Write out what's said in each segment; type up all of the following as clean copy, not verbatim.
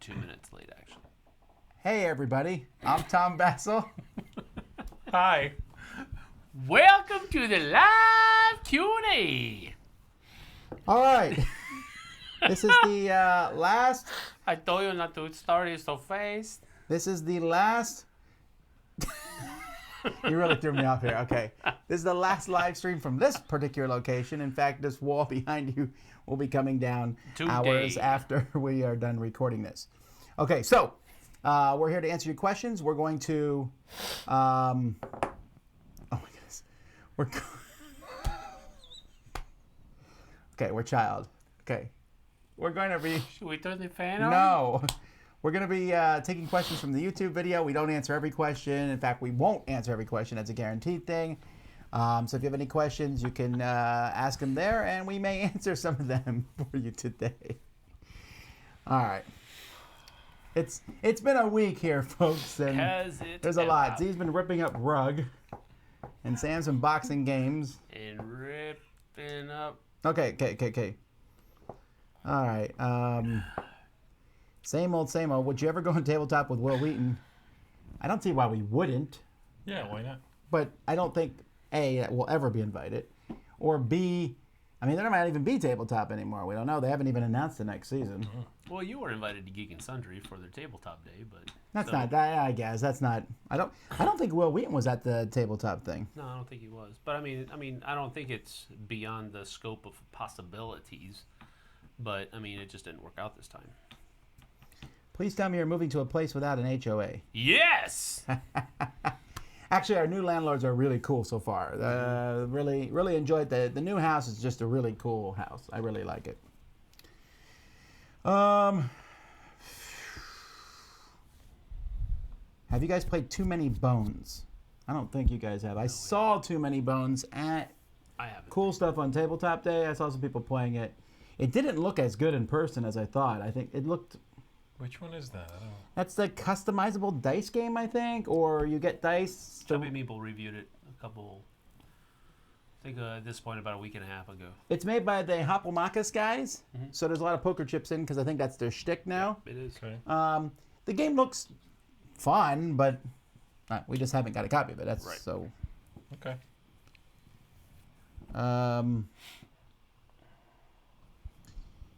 2 minutes late, actually. Hey, everybody. I'm Tom Vasel. Hi. Welcome to the live Q&A. All right. This is the last. I told you not to start it so fast. This is the last. You really threw me off here. Okay. This is the last live stream from this particular location. In fact, this wall behind you will be coming down hours after we are done recording this. Okay, so we're here to answer your questions. We're going to. Oh my goodness. Okay, we're child. Okay. We're going to be. Should we turn the fan on? No. We're going to be taking questions from the YouTube video. We don't answer every question. In fact, we won't answer every question. That's a guaranteed thing. So if you have any questions, you can ask them there, and we may answer some of them for you today. All right. It's been a week here, folks, and there's a lot. Zee's been ripping up rug, and Sam's unboxing games. And ripping up. Okay. All right. Same old. Would you ever go on tabletop with Will Wheaton? I don't see why we wouldn't. Yeah, why not? But I don't think, A, that we'll ever be invited. Or B, I mean, there might even be tabletop anymore. We don't know. They haven't even announced the next season. Well, you were invited to Geek and Sundry for their tabletop day, but... That's not that, I guess. That's not... I don't think Will Wheaton was at the tabletop thing. No, I don't think he was. But, I mean, I don't think it's beyond the scope of possibilities. But, I mean, it just didn't work out this time. Please tell me you're moving to a place without an HOA. Yes! Actually, our new landlords are really cool so far. Really enjoyed the new house. Is just a really cool house. I really like it. Have you guys played Too Many Bones? I don't think you guys have. I saw Too Many Bones at Cool Stuff on Tabletop Day. I saw some people playing it. It didn't look as good in person as I thought. I think it looked... Which one is that? I don't know. That's the customizable dice game, I think, or you get dice. Chubby Meeple reviewed it at this point about a week and a half ago. It's made by the Hopelmakis guys, so there's a lot of poker chips in because I think that's their shtick now. It is. Okay. The game looks fun, but we just haven't got a copy of it. That's right. So. Okay.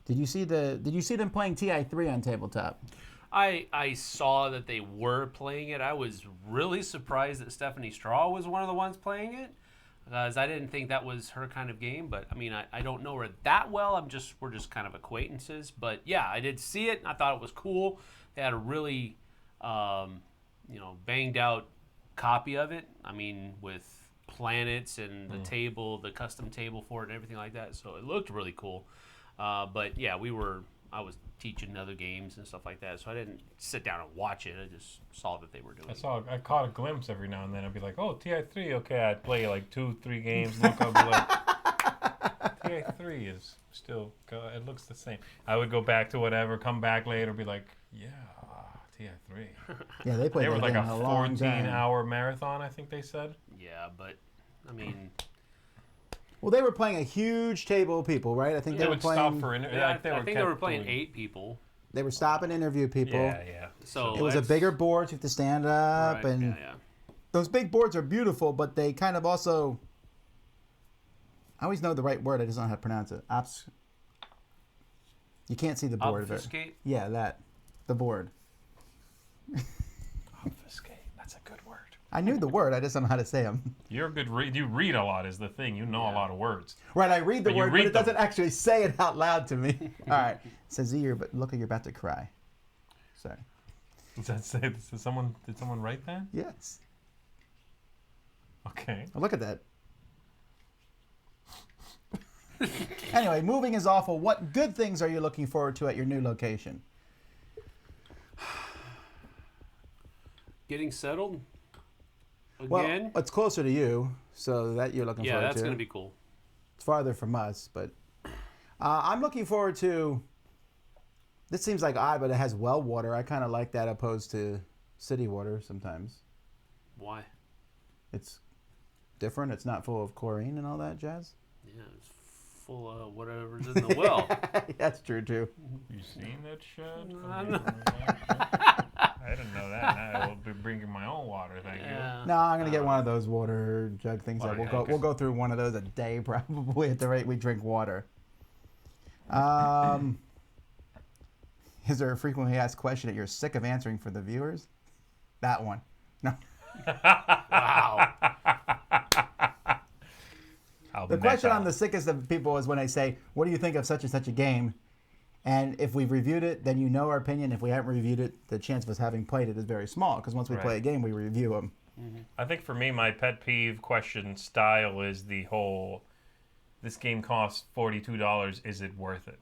Did you see them playing TI3 on tabletop? I saw that they were playing it. I was really surprised that Stephanie Straw was one of the ones playing it, because I didn't think that was her kind of game. But I mean, I don't know her that well. We're just kind of acquaintances. But yeah, I did see it, and I thought it was cool. They had a really, banged out copy of it. I mean, with planets and the table, the custom table for it, and everything like that. So it looked really cool. But yeah, I was teaching other games and stuff like that, so I didn't sit down and watch it. I just saw that they were doing it. I caught a glimpse every now and then. I'd be like, oh, TI3, okay. I'd play like 2-3 games. Look, I'd be like, TI3 is still, it looks the same. I would go back to whatever, come back later, be like, yeah, TI3. Yeah, they played. They were like a a 14-hour marathon, I think they said. Yeah, but I mean. Well, they were playing a huge table of people, right? I think they were playing. Stop for I think they were playing 8 people. They were stopping to interview people. Yeah. So it was a bigger board. You have to stand up, right, and yeah. those big boards are beautiful, but they kind of also. I always know the right word. I just don't know how to pronounce it. You can't see the board of it. Obfuscate? Yeah, the board. Obfuscate. That's a good word. I knew the word. I just don't know how to say them. You're a good you read a lot is the thing. You know a lot of words. Right, I read the word, but it them. doesn't actually say it out loud to me. All right. It says, Zee, look like you're about to cry. Sorry. Does that say, did someone write that? Yes. Okay. Oh, look at that. Anyway, moving is awful. What good things are you looking forward to at your new location? Getting settled again. Well, it's closer to you, so that you're looking forward to. Yeah, that's going to be cool. It's farther from us, but I'm looking forward to. This seems like odd, but it has well water. I kind of like that opposed to city water sometimes. Why? It's different. It's not full of chlorine and all that jazz. Yeah, it's full of whatever's in the well. That's true too. You seen that shed? I know. I didn't know that. Now I will be bringing my own water. Thank you. Yeah. No, I'm gonna get one of those water jug things. Water We'll go through one of those a day probably at the rate we drink water. Is there a frequently asked question that you're sick of answering for the viewers? That one. No. Wow. The question I'm the sickest of people is when they say, "What do you think of such and such a game?" And if we've reviewed it, then you know our opinion. If we haven't reviewed it, the chance of us having played it is very small because once we play a game, we review them. I think for me, my pet peeve question style is the whole, this game costs $42, is it worth it?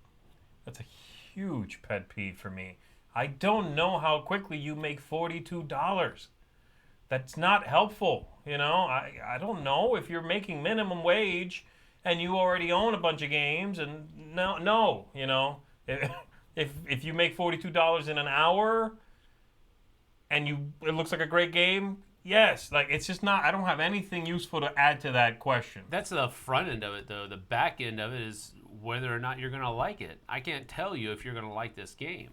That's a huge pet peeve for me. I don't know how quickly you make $42. That's not helpful, you know? I don't know if you're making minimum wage and you already own a bunch of games and no, you know? If you make $42 in an hour and it looks like a great game, yes, like it's just not. I don't have anything useful to add to that question. That's the front end of it, though. The back end of it is whether or not you're going to like it. I can't tell you if you're going to like this game.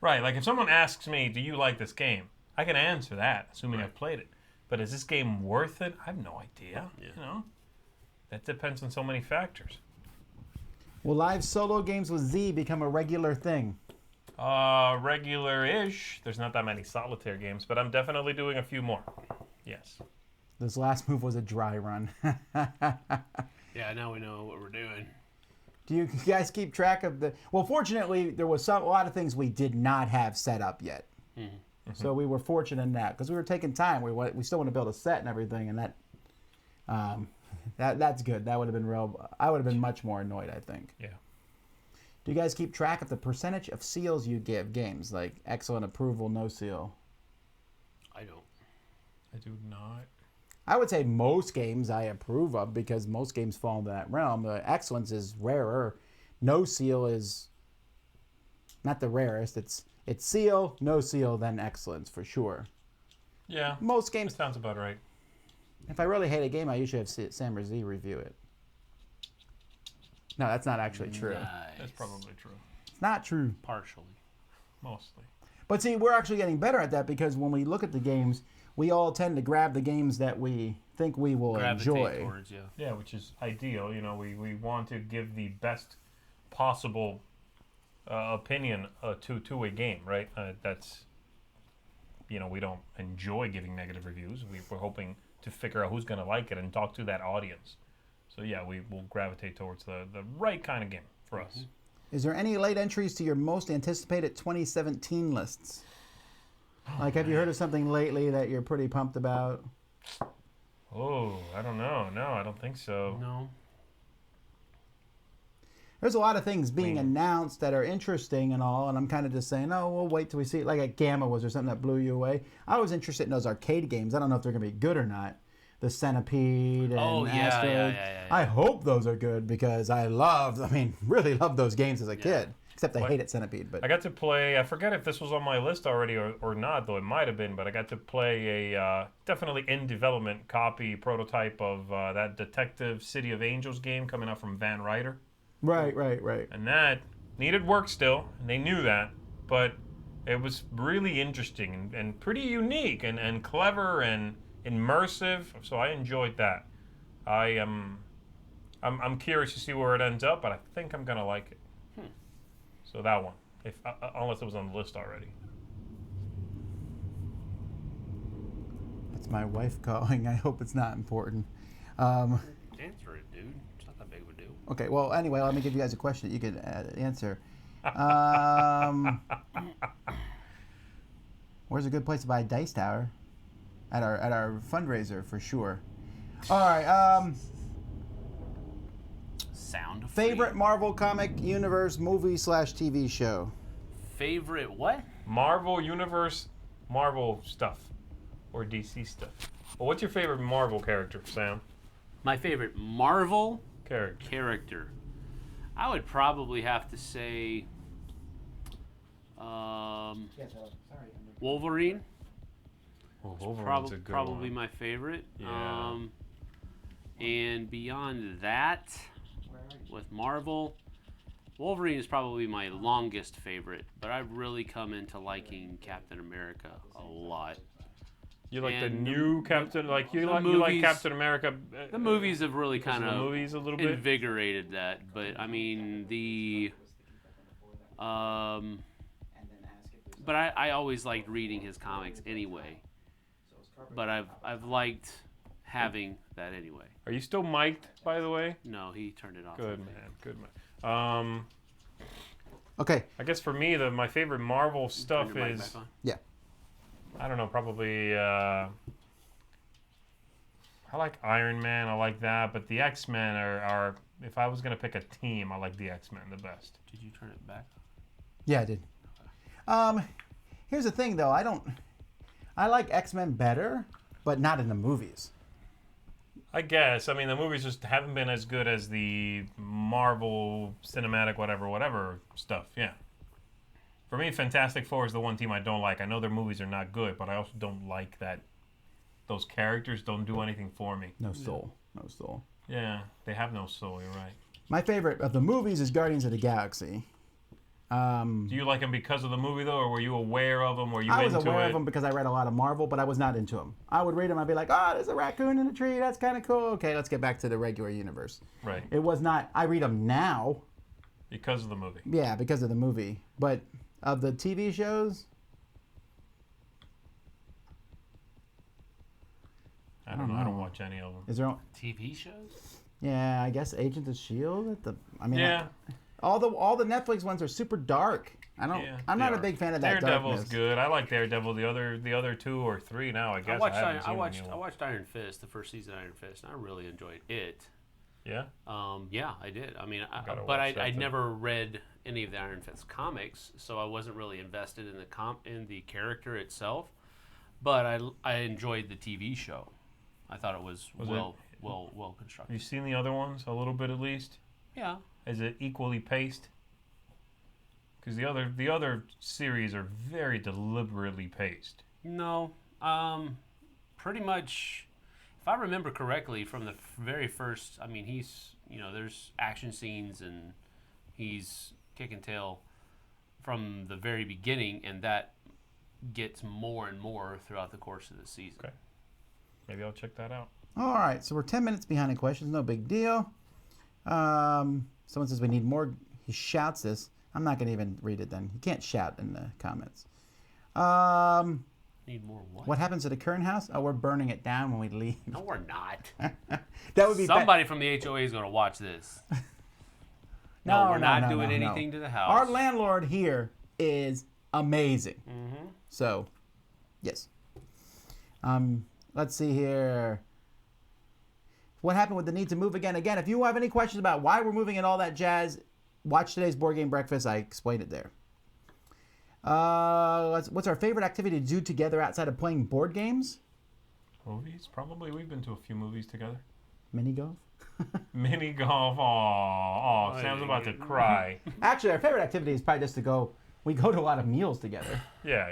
Right, like if someone asks me, do you like this game? I can answer that, assuming I've played it. But is this game worth it? I have no idea, you know? That depends on so many factors. Will live solo games with Z become a regular thing? Regular-ish. There's not that many solitaire games, but I'm definitely doing a few more. Yes. This last move was a dry run. Yeah, now we know what we're doing. Do you guys keep track of the... Well, fortunately, there was a lot of things we did not have set up yet. Mm-hmm. So we were fortunate in that because we were taking time. We still want to build a set and everything, and that's good. That would have been real... I would have been much more annoyed, I think. Yeah. Do you guys keep track of the percentage of seals you give games, like excellent, approval, no seal? I don't. I do not. I would say most games I approve of because most games fall into that realm. The excellence is rarer. No seal is not the rarest. It's seal, no seal, then excellence for sure. Yeah. Most games. That sounds about right. If I really hate a game, I usually have Sam or Zee review it. No, that's not actually true. Nice. That's probably true. It's not true. Partially. Mostly. But see, we're actually getting better at that because when we look at the games, we all tend to grab the games that we think we will enjoy. Towards, yeah. Yeah, which is ideal. You know, we want to give the best possible opinion to a game, right? That's, you know, we don't enjoy giving negative reviews. We're hoping to figure out who's going to like it and talk to that audience. So yeah, we will gravitate towards the right kind of game for us. Is there any late entries to your most anticipated 2017 lists? Like, have you heard of something lately that you're pretty pumped about? Oh, I don't know. No, I don't think so. No. There's a lot of things being announced that are interesting and all, and I'm kind of just saying, oh, we'll wait till we see it. Like a Gamma, was there something that blew you away? I was interested in those arcade games. I don't know if they're going to be good or not. The Centipede and Asteroid. Yeah. I hope those are good because really loved those games as a kid. Except I hated Centipede. But I got to play, I forget if this was on my list already or not, though it might have been, but I got to play a definitely in development copy prototype of that Detective City of Angels game coming out from Van Ryder. Right. And that needed work still, and they knew that, but it was really interesting and pretty unique and clever and immersive, so I enjoyed that. I'm curious to see where it ends up, but I think I'm gonna like it. So that one, unless it was on the list already. That's my wife calling. I hope it's not important. Answer it, dude. It's not that big of a deal. Okay, well, anyway, let me give you guys a question that you could answer. Where's a good place to buy a dice tower? At our fundraiser, for sure. All right, Sound favorite Marvel comic universe movie / TV show? Favorite what? Marvel Universe, Marvel stuff, or DC stuff. Well, what's your favorite Marvel character, Sam? My favorite Marvel Character. I would probably have to say Wolverine. Well, Wolverine's a good Probably one. my favorite. Yeah. And beyond that, with Marvel, Wolverine is probably my longest favorite, but I've really come into liking Captain America a lot. You like the And new Captain? Like you like movies- Captain America? The movies have really because kind of the of movies a little bit. invigorated that, but I mean but I always liked reading his comics anyway. But I've liked having that anyway. Are you still mic'd, by the way? No, he turned it off. Good man, good man. Okay. I guess for me, my favorite Marvel stuff Turn your mic is, back on. Yeah. I don't know, probably I like Iron Man, I like that, but the X-Men are if I was gonna pick a team, I like the X-Men the best. Did you turn it back? Yeah, I did. Here's the thing, though. I like X-Men better, but not in the movies. I guess. I mean, the movies just haven't been as good as the Marvel cinematic whatever stuff. Yeah. For me, Fantastic Four is the one team I don't like. I know their movies are not good, but I also don't like that those characters don't do anything for me. No soul. No soul. Yeah, they have no soul. You're right. My favorite of the movies is Guardians of the Galaxy. Do you like them because of the movie though, or were you aware of them? Were you I was into aware it? of them because I read a lot of Marvel, but I was not into them. I would read them. I'd be like, oh, there's a raccoon in a tree. That's kind of cool. Okay, let's get back to the regular universe. Right. It was not. I read them now. Because of the movie. Yeah, because of the movie. But of the TV shows, I don't know. I don't watch any of them. is there? TV shows? Yeah, I guess Agents of Shield. Yeah. All the Netflix ones are super dark. Yeah, I'm they not a are. big fan of that Daredevil's darkness. good. I like Daredevil. The other two or three now, I guess. I haven't seen the new I one. watched Iron Fist, the first season of Iron Fist, and I really enjoyed it. Yeah. Yeah, I did. I mean, Gotta but watch that I too. never read any of the Iron Fist comics, so I wasn't really invested in in the character itself. But I enjoyed the TV show. I thought it was well Have constructed. you seen the other ones a little bit at least? Yeah. Is it equally paced? Because the other series are very deliberately paced. No. Pretty much, if I remember correctly, from the very first, I mean, there's action scenes and he's kicking tail from the very beginning, and that gets more and more throughout the course of the season. Okay. Maybe I'll check that out. All right, so we're 10 minutes behind in questions. No big deal. Someone says we need more. He shouts this. I'm not going to even read it then. You can't shout in the comments. Need more what? What happens to the current house? Oh, we're burning it down when we leave. No, we're not. That would be Somebody from the HOA is going to watch this. No, we're not doing anything to the house. Our landlord here is amazing. Mm-hmm. So, yes. Let's see here. What happened with the need to move again? Again, if you have any questions about why we're moving and all that jazz, watch today's Board Game Breakfast. I explained it there. What's our favorite activity to do together outside of playing board games? Movies? Probably. We've been to a few movies together. Mini golf? Mini golf. Oh, Sam's about to cry. Actually, our favorite activity is probably just to go. We go to a lot of meals together. Yeah.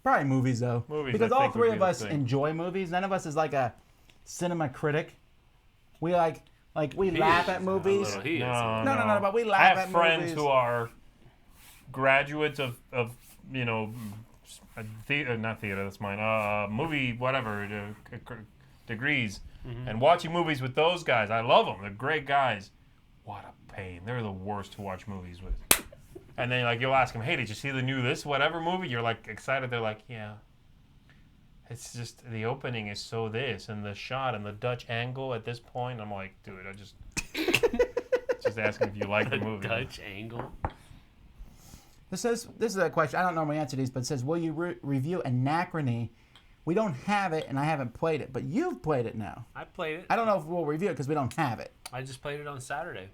Probably movies, though. Movies, because I all think, would three be of the us thing. enjoy movies. None of us is like a cinema critic. We we laugh at movies. He is. No, but we laugh I have at friends movies. who are graduates of not theater, that's mine, movie, whatever, degrees, and watching movies with those guys. I love them. They're great guys. What a pain. They're the worst to watch movies with. And then you'll ask them, hey, did you see the new this whatever movie? You're excited. They're like, yeah. It's just the opening is so this, and the shot and the Dutch angle at this point. I'm like, dude, I just asking if you like the movie. Dutch angle. This is a question. I don't normally answer these, but it says, will you review Anachrony? We don't have it, and I haven't played it, but you've played it now. I played it. I don't know if we'll review it because we don't have it. I just played it on Saturday.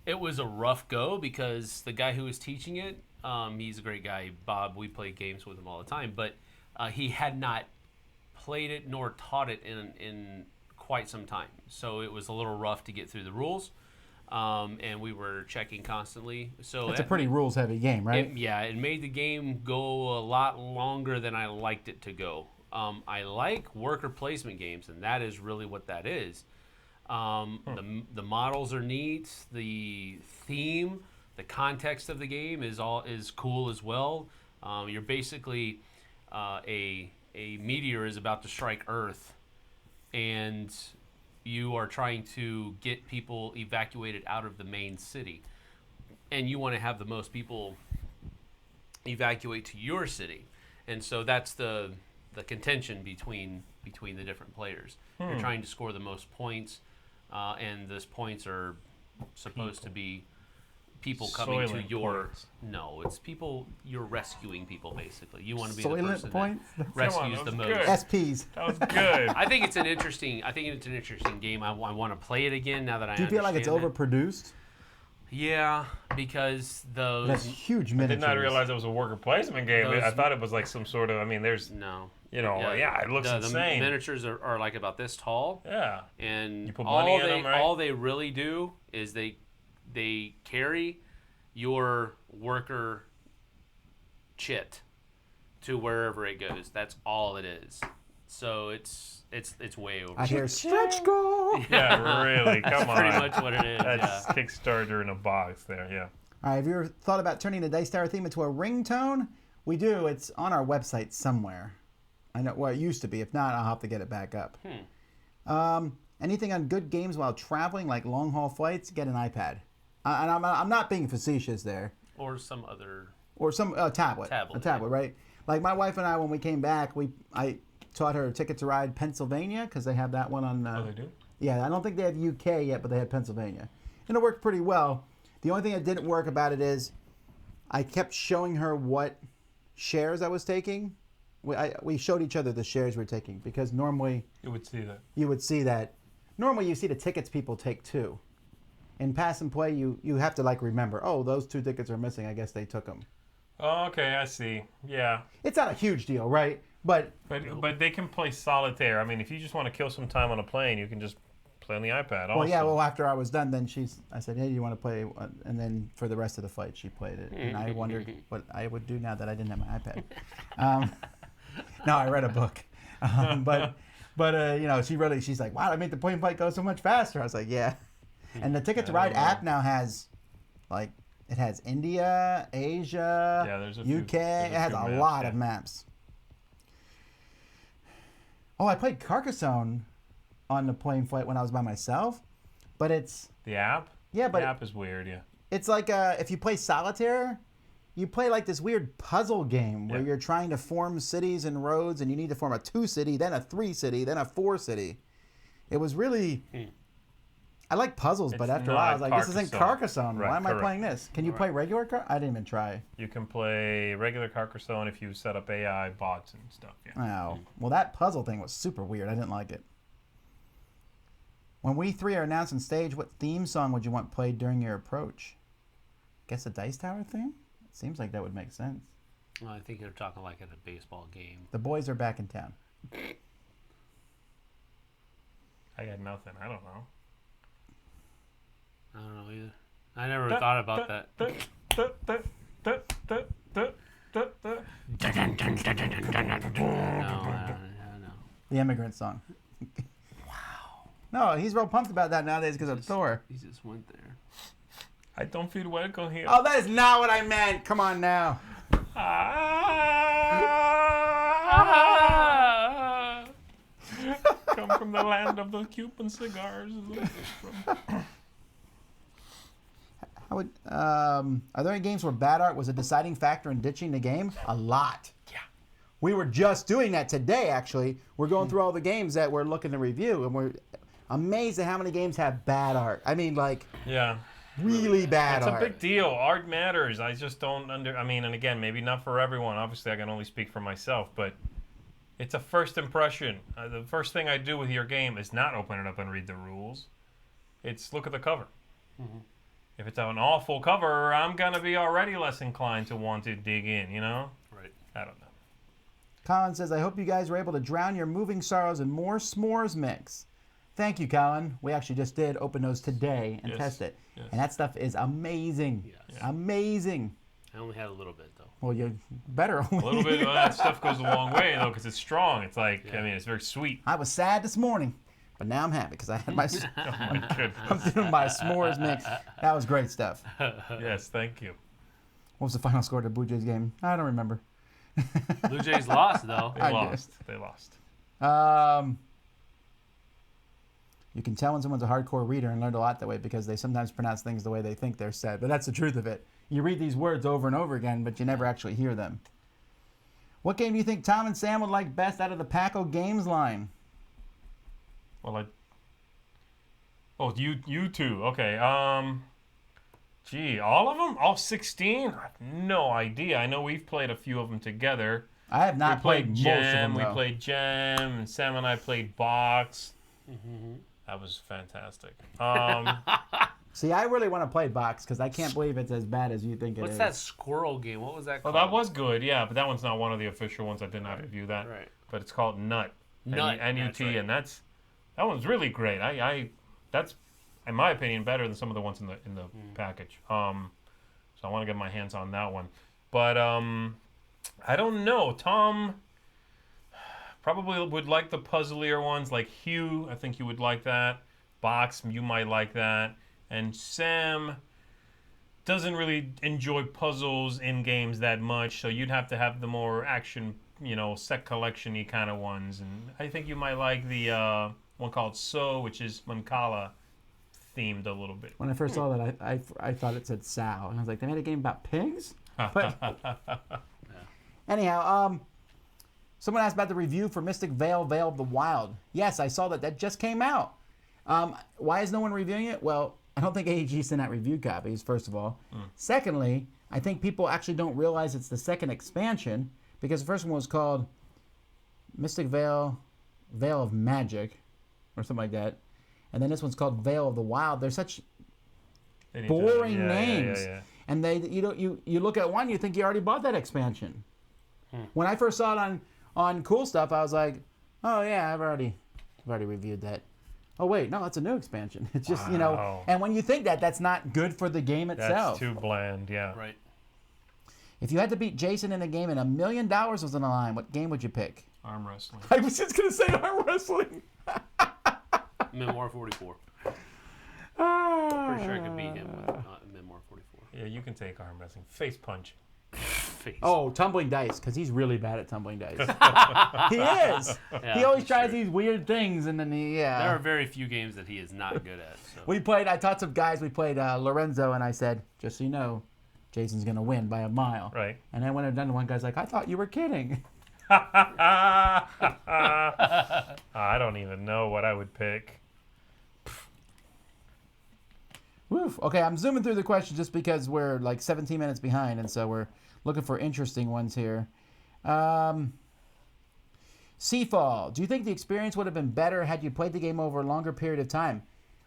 It was a rough go because the guy who was teaching it, he's a great guy, Bob. We play games with him all the time, but he had not played it nor taught it in quite some time. So it was a little rough to get through the rules, and we were checking constantly. So It's a pretty rules-heavy game, right? It made the game go a lot longer than I liked it to go. I like worker placement games, and that is really what that is. The models are neat. The theme, the context of the game is cool as well. You're basically a meteor is about to strike Earth, and you are trying to get people evacuated out of the main city, and you want to have the most people evacuate to your city, and so that's the contention between the different players. You're trying to score the most points, and those points are supposed to be people coming Soylent to your points. No, it's people you're rescuing people basically. You want to be the Soylent person points? that rescues that the was most. good. SPs. That was good. I think it's an interesting game. I want to play it again now that I Do you feel like it's understand it. overproduced? Yeah, because those That's huge I miniatures. did not realize it was a worker placement game. Those- I thought it was like some sort of. I mean, there's. no. It looks the insane. miniatures are like about this tall, Yeah. and You put money in them, right? all they really do is they carry your worker chit to wherever it goes. That's all it is. So it's way over. I hear stretch goal. Yeah, really. Come on. Pretty much what it is. That's Yeah. Kickstarter in a box there. Yeah. All right, have you ever thought about turning the Dice Tower theme into a ringtone? We do. It's on our website somewhere. I know. Well, it used to be. If not, I'll have to get it back up. Anything on good games while traveling, like long haul flights? Get an iPad. And I'm not being facetious there. Or some other. Or some tablet. Tablet, A tablet, right? Like my wife and I, when we came back, I taught her Ticket to Ride Pennsylvania because they have that one on. Oh, they do? Yeah, I don't think they have UK yet, but they have Pennsylvania, and it worked pretty well. The only thing that didn't work about it is I kept showing her what shares I was taking. We showed each other the shares we were taking because normally You would see that. you would see that. Normally you see the tickets people take too. In Pass and Play, you have to like remember, oh, those 2 tickets are missing. I guess they took them. Oh, okay, I see. Yeah. It's not a huge deal, right? But But they can play solitaire. I mean, if you just want to kill some time on a plane, you can just play on the iPad. well, yeah. also. Well, after I was done, then I said, hey, do you want to play? And then for the rest of the flight, she played it, and I wondered what I would do now that I didn't have my iPad. No, I read a book, but she's like, wow, I made the plane flight go so much faster. I was like, yeah. And the Ticket to Ride app now has, like, it has India, Asia, Yeah, there's a UK. few- It there's a has few a maps, lot yeah. of maps. Oh, I played Carcassonne on the plane flight when I was by myself, but it's The app? yeah, but The app is weird, yeah. it's like if you play solitaire, you play like this weird puzzle game where Yeah. you're trying to form cities and roads, and you need to form a 2-city, then a 3-city, then a 4-city. It was really. I like puzzles, but It's after a while, I was not like, this isn't Carcassonne. Carcassonne. Right, Why am I correct. playing this? Can you play regular Carcassonne? I didn't even try. You can play regular Carcassonne if you set up AI bots and stuff, yeah. Oh, well, that puzzle thing was super weird. I didn't like it. When we 3 are announced on stage, what theme song would you want played during your approach? Guess a Dice Tower theme? It seems like that would make sense. Well, I think they're talking like at a baseball game. The boys are back in town. I got nothing. I don't know. I don't know either. I never thought about that. No, I don't know. The Immigrant Song. Wow. No, he's real pumped about that nowadays because of Thor. He just went there. I don't feel welcome here. Oh, that is not what I meant. Come on now. Come from the land of the Cuban cigars. Are there any games where bad art was a deciding factor in ditching the game? A lot. Yeah. We were just doing that today, actually. We're going through all the games that we're looking to review, and we're amazed at how many games have bad art. I mean, like, Yeah. really bad It's art. a big deal. Art matters. I just don't I mean, and again, maybe not for everyone. Obviously, I can only speak for myself, but it's a first impression. The first thing I do with your game is not open it up and read the rules. It's look at the cover. Mm-hmm. If it's an awful cover, I'm going to be already less inclined to want to dig in, you know? Right. I don't know. Colin says, I hope you guys were able to drown your moving sorrows in more s'mores mix. Thank you, Colin. We actually just did open those today and Yes. test it. Yes. And that stuff is amazing. Yes. Amazing. I only had a little bit though. Well, you better only. A little bit of that stuff goes a long way, though, because it's strong. It's like, I mean, it's very sweet. I was sad this morning. But now I'm happy because I had my Oh my goodness. I'm doing my s'mores mix. That was great stuff. Yes, thank you. What was the final score of the Blue Jays game? I don't remember. Blue Jays lost though. They I lost. They lost. You can tell when someone's a hardcore reader and learned a lot that way because they sometimes pronounce things the way they think they're said. But that's the truth of it. You read these words over and over again, but you never actually hear them. What game do you think Tom and Sam would like best out of the Paco Games line? Well, you two. Okay. Gee, all of them? All 16? I have no idea. I know we've played a few of them together. I have not We played most Gem. of them, We though. played Gem, and Sam and I played Box. Mm-hmm. That was fantastic. See, I really want to play Box because I can't believe it's as bad as you think it is. What's that squirrel game? What was that Well, called? that was good, yeah, but that one's not one of the official ones. I did not review that. Right. But it's called Nut. Nut, N-U-T, that's right. and that one's really great. That's, in my opinion, better than some of the ones in the package. So I want to get my hands on that one. But I don't know. Tom probably would like the puzzlier ones, like Hugh. I think you would like that. Box, you might like that. And Sam doesn't really enjoy puzzles in games that much, so you'd have to have the more action, set collection-y kind of ones. And I think you might like the one called So, which is Mancala themed a little bit. When I first saw that, I thought it said sow. And I was like, they made a game about pigs? But anyhow, someone asked about the review for Mystic Veil, Veil of the Wild. Yes, I saw that just came out. Why is no one reviewing it? Well, I don't think AEG sent out review copies, first of all. Secondly, I think people actually don't realize it's the second expansion because the first one was called Mystic Veil, Veil of Magic, or something like that. And then this one's called Veil of the Wild. They're such boring names. Yeah. And you look at one, you think you already bought that expansion. When I first saw it on Cool Stuff, I was like, oh yeah, I've already reviewed that. Oh wait, no, it's a new expansion. It's just Wow. and when you think that, that's not good for the game itself. That's too bland, yeah. Right. If you had to beat Jason in a game and $1 million was on the line, what game would you pick? Arm wrestling. I was just gonna say arm wrestling. Memoir 44. Ah. Pretty sure I could beat him with Memoir 44. Yeah, you can take arm wrestling. Face punch. Face. Oh, tumbling dice, because he's really bad at tumbling dice. He is. Yeah, He always that's tries true. these weird things, and then There are very few games that he is not good at. So. I taught some guys, we played Lorenzo, and I said, just so you know, Jason's going to win by a mile. Right. And then when I'm done, one guy's like, I thought you were kidding. I don't even know what I would pick. Woof. Okay, I'm zooming through the questions just because we're like 17 minutes behind, and so we're looking for interesting ones here. Seafall, do you think the experience would have been better had you played the game over a longer period of time?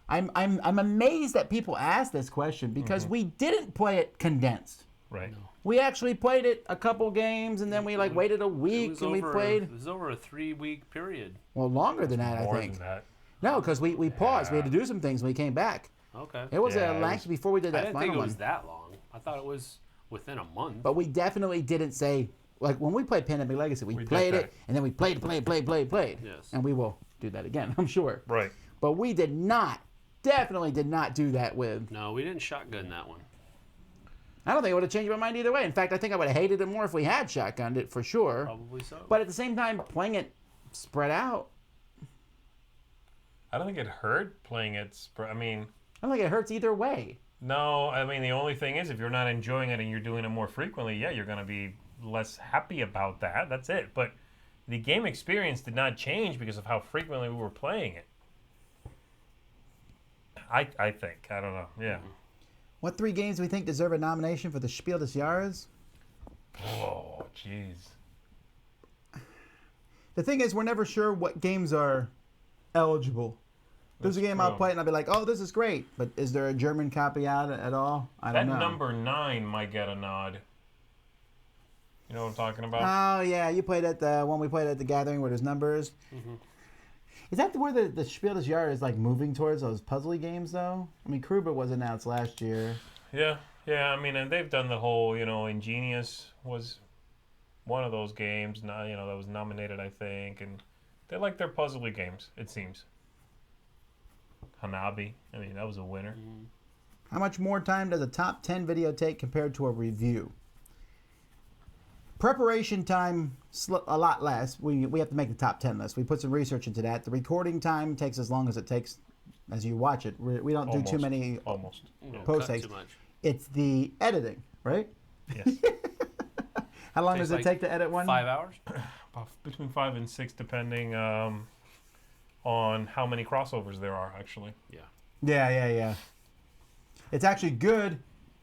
I'm amazed that people ask this question because we didn't play it condensed. Right. We actually played it a couple games, and then we waited a week, and we played. It was over a 3-week period. Well, longer than that, I More think. than that. No, because we paused. We had to do some things when we came back. Okay. It was Yeah, a it length before we did I that didn't final think it one. was that long. I thought it was within a month. But we definitely didn't say, like when we played Pandemic Legacy, we We did played that. it, and then we played. Yes. And we will do that again, I'm sure. Right. But we definitely did not do that with. No, we didn't shotgun that one. I don't think it would have changed my mind either way. In fact, I think I would have hated it more if we had shotgunned it for sure. Probably so. But at the same time, playing it spread out, I don't think it hurt playing it. I mean, I don't think it hurts either way. no. I mean, the only thing is, if you're not enjoying it and you're doing it more frequently, yeah, you're going to be less happy about that. That's it. But the game experience did not change because of how frequently we were playing it. I think. I don't know. Yeah. What 3 games do we think deserve a nomination for the Spiel des Jahres? Oh, jeez. The thing is, we're never sure what games are eligible. There's a That's game I'll true. play and I'll be like, oh, this is great. But is there a German copy out at all? I That don't know. number 9 might get a nod. You know what I'm talking about? Oh, yeah. You played at the one we played at the Gathering where there's numbers. Mm-hmm. Is that where the Spiel des Jahres is like moving towards those puzzly games, though? I mean, Kruber was announced last year. Yeah. I mean, and they've done the whole, Ingenious was one of those games, that was nominated, I think, and they like their puzzly games, it seems. Hanabi. I mean, that was a winner. How much more time does a top 10 video take compared to a review? Preparation time, a lot less. We have to make the top 10 list. We put some research into that. The recording time takes as long as it takes as you watch it. We don't do too many post-takes. Too much. It's the editing, right? Yes. How long Takes does it like take to edit one? 5 hours? About between 5 and 6, depending on how many crossovers there are, actually. Yeah. Yeah. It's actually good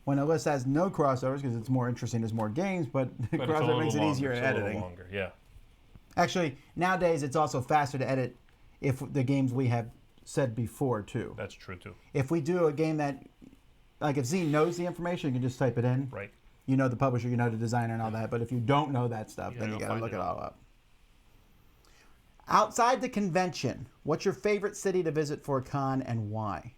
when a list has no crossovers because it's more interesting. There's more games, but But it's a crossover little makes it longer, easier it's in a little editing. longer, yeah. Actually, nowadays it's also faster to edit if the games we have said before too. That's true, too. If we do a game that, like if Zee knows the information, you can just type it in. Right. You know the publisher, you know the designer and all that. But if you don't know that stuff, Yeah, then you you'll got to find look it it out. all up. Outside the convention, what's your favorite city to visit for a con and why?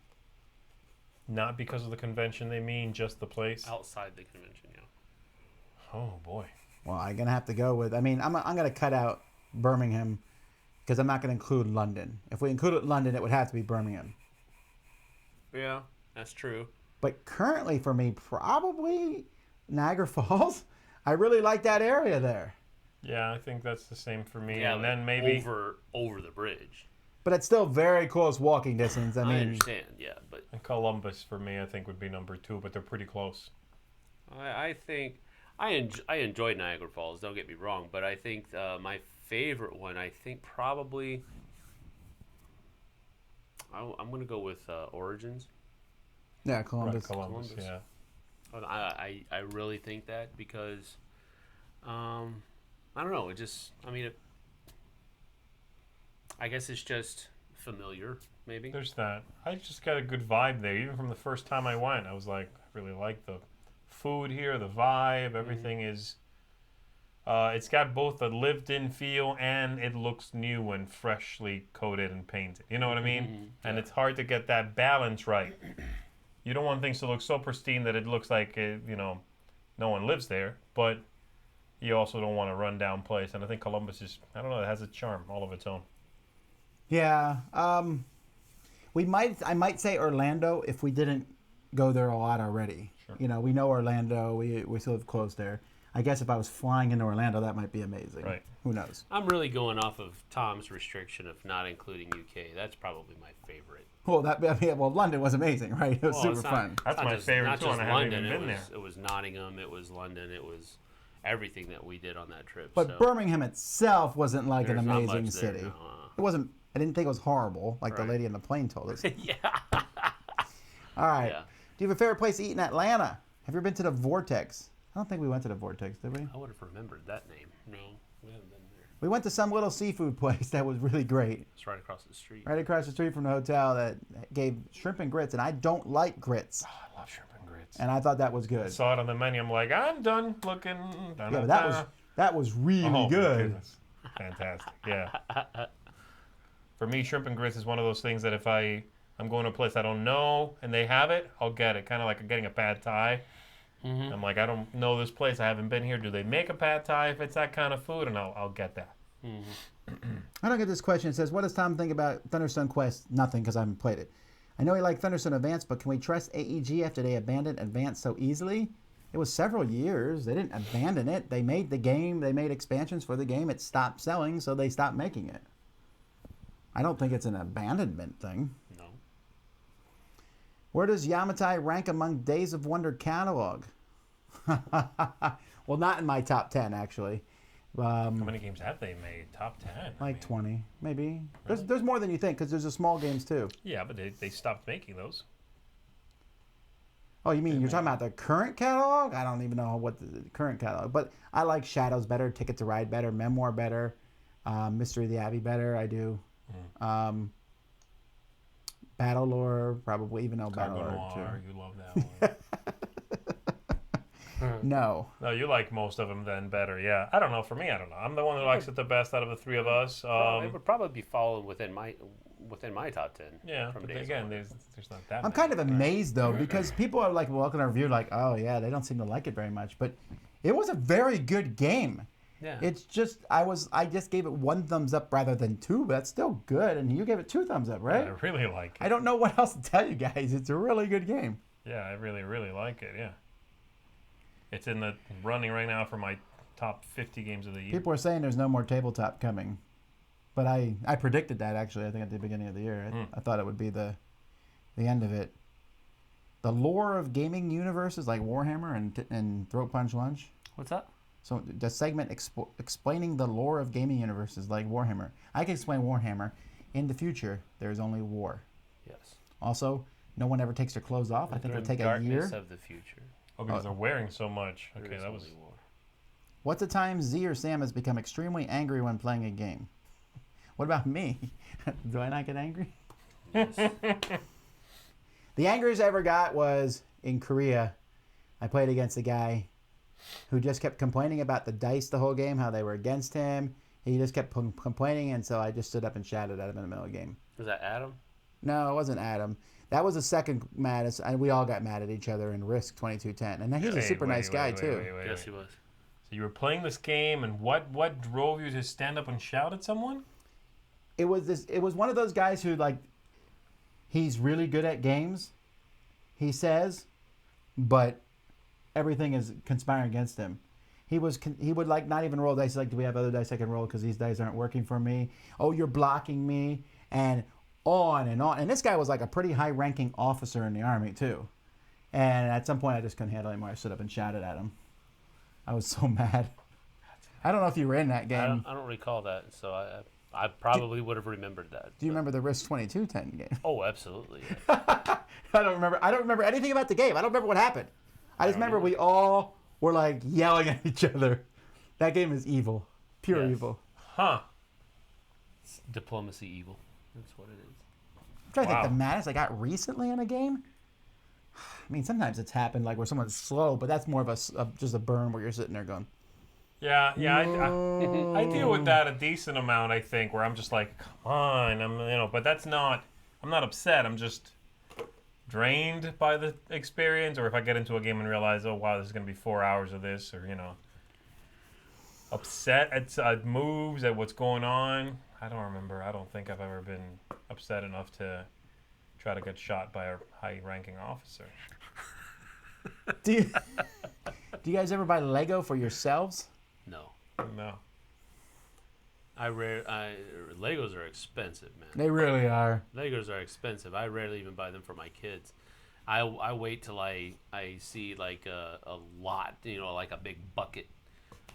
Not because of the convention, they mean just the place. Outside the convention, yeah. Oh, boy. Well, I'm going to have to go with, I'm going to cut out Birmingham because I'm not going to include London. If we included London, it would have to be Birmingham. Yeah, that's true. But currently for me, probably Niagara Falls. I really like that area there. Yeah, I think that's the same for me. Yeah, and like then maybe... over the bridge. But it's still very close walking distance. I I mean, understand, yeah, but And Columbus, for me, I think would be number 2, but they're pretty close. I think I enjoyed Niagara Falls. Don't get me wrong, but I think my favorite one, I think probably I'm gonna go with Origins. yeah, Columbus. Right, Columbus, Columbus. yeah. I really think that because I don't know. It just I guess it's just familiar, maybe. There's that. I just got a good vibe there. Even from the first time I went, I was like, I really like the food here, the vibe, everything is... it's got both a lived-in feel and it looks new and freshly coated and painted. You know what I mean? And it's hard to get that balance right. You don't want things to look so pristine that it looks like, no one lives there, but you also don't want a run-down place. And I think Columbus is, I don't know, it has a charm all of its own. Yeah. I might say Orlando if we didn't go there a lot already. Sure. We know Orlando. We still live close there. I guess if I was flying into Orlando, that might be amazing. Right. Who knows? I'm really going off of Tom's restriction of not including UK. That's probably my favorite. Well, London was amazing, right? It was Well, super it's not- fun. That's not my just- favorite not too, just and I haven't London, even been there. It was Nottingham, it was London, it was everything that we did on that trip. But so Birmingham itself wasn't like there's an not amazing much there, city. no. It wasn't. I didn't think it was horrible, like the Right. lady on the plane told us. Yeah. All right. Yeah. Do you have a favorite place to eat in Atlanta? Have you ever been to the Vortex? I don't think we went to the Vortex, did we? I would have remembered that name. No, we haven't been there. We went to some little seafood place that was really great. It's right across the street. Right across the street from the hotel that gave shrimp and grits, and I don't like grits. Oh, I love shrimp and grits. And I thought that was I good. saw it on the menu. I'm like, I'm done looking. Yeah, but that was really Oh, my good. goodness. Fantastic. Yeah. For me, shrimp and grits is one of those things that if I'm going to a place I don't know and they have it, I'll get it. Kind of like getting a pad thai. Mm-hmm. I'm like, I don't know this place. I haven't been here. Do they make a pad thai if it's that kind of food? And I'll get that. I don't get this question. It says, what does Tom think about Thunderstone Quest? Nothing, because I haven't played it. I know he liked Thunderstone Advance, but can we trust AEG after they abandoned Advance so easily? It was several years. They didn't abandon it. They made the game. They made expansions for the game. It stopped selling, so they stopped making it. I don't think it's an abandonment thing. No. Where does Yamatai rank among Days of Wonder catalog? Well, not in my top 10, actually. How many games have they made? Top 10? Like 20, maybe. There's more than you think, because there's the small games, too. Yeah, but they stopped making those. Oh, you mean you're talking about the current catalog? I don't even know what the current catalog. But I like Shadows better, Ticket to Ride better, Memoir better, Mystery of the Abbey better. I do. Battle Lore, probably, even though Battle Cargo Lore Noir, too. you love that one. No. No, you like most of them then better. Yeah, I don't know. For me, I don't know. I'm the one who likes it the best out of the three of us. It would probably be followed within my top 10. Yeah, from but Days of again, Wonder. there's not that. I'm kind of amazed, though, because people are like, walking our review like, oh, yeah, they don't seem to like it very much. But it was a very good game. Yeah. It's just I just gave it 1 thumbs up rather than 2, but that's still good. And you gave it 2 thumbs up, right? I really like it. I don't know what else to tell you guys. It's a really good game. Yeah, I really, really like it. Yeah. It's in the running right now for my top 50 games of the year. People are saying there's no more tabletop coming, but I predicted that actually. I think at the beginning of the year, I thought it would be the end of it. The lore of gaming universes like Warhammer and Throat Punch Lunch. What's that? So the segment explaining the lore of gaming universes like Warhammer. I can explain Warhammer. In the future, there's only war. Yes. Also, no one ever takes their clothes off. I think it'll take a year. Darkness of the future. Oh, because they're wearing so much. There Okay, is that was. only war. What's a time Z or Sam has become extremely angry when playing a game? What about me? Do I not get angry? The angriest I ever got was in Korea. I played against a guy who just kept complaining about the dice the whole game, how they were against him. He just kept complaining, and so I just stood up and shouted at him in the middle of the game. Was that Adam? No, it wasn't Adam. That was the second maddest, and we all got mad at each other in Risk 2210. And he's a super nice guy, too. Yes, he was. So you were playing this game, and what drove you to stand up and shout at someone? It was one of those guys who, like, he's really good at games, he says, but everything is conspiring against him. He would like not even roll dice. He's like, do we have other dice I can roll because these dice aren't working for me? Oh, you're blocking me, and on and on. And this guy was like a pretty high-ranking officer in the army too. And at some point, I just couldn't handle it anymore. I stood up and shouted at him. I was so mad. I don't know if you were in that game. I don't recall that, so I probably would have remembered that. Do you remember the Risk 2210 game? Oh, absolutely. I don't remember anything about the game. I don't remember what happened. I just remember we all were like yelling at each other. That game is evil. Pure Yes. evil. Huh. It's diplomacy evil. That's what it is. I'm trying to think Wow. the maddest I got recently in a game. I mean, sometimes it's happened like where someone's slow, but that's more of just a burn where you're sitting there going, Yeah, I deal with that a decent amount, I think, where I'm just like, come on, but that's not, I'm not upset, I'm just drained by the experience, or if I get into a game and realize, oh wow, this is going to be 4 hours of this, or, upset at moves, at what's going on. I don't remember, I don't think I've ever been upset enough to try to get shot by a high-ranking officer. do you guys ever buy Lego for yourselves? No. No. Legos are expensive, man. They really are. Legos are expensive. I rarely even buy them for my kids. I wait till I see like a lot, like a big bucket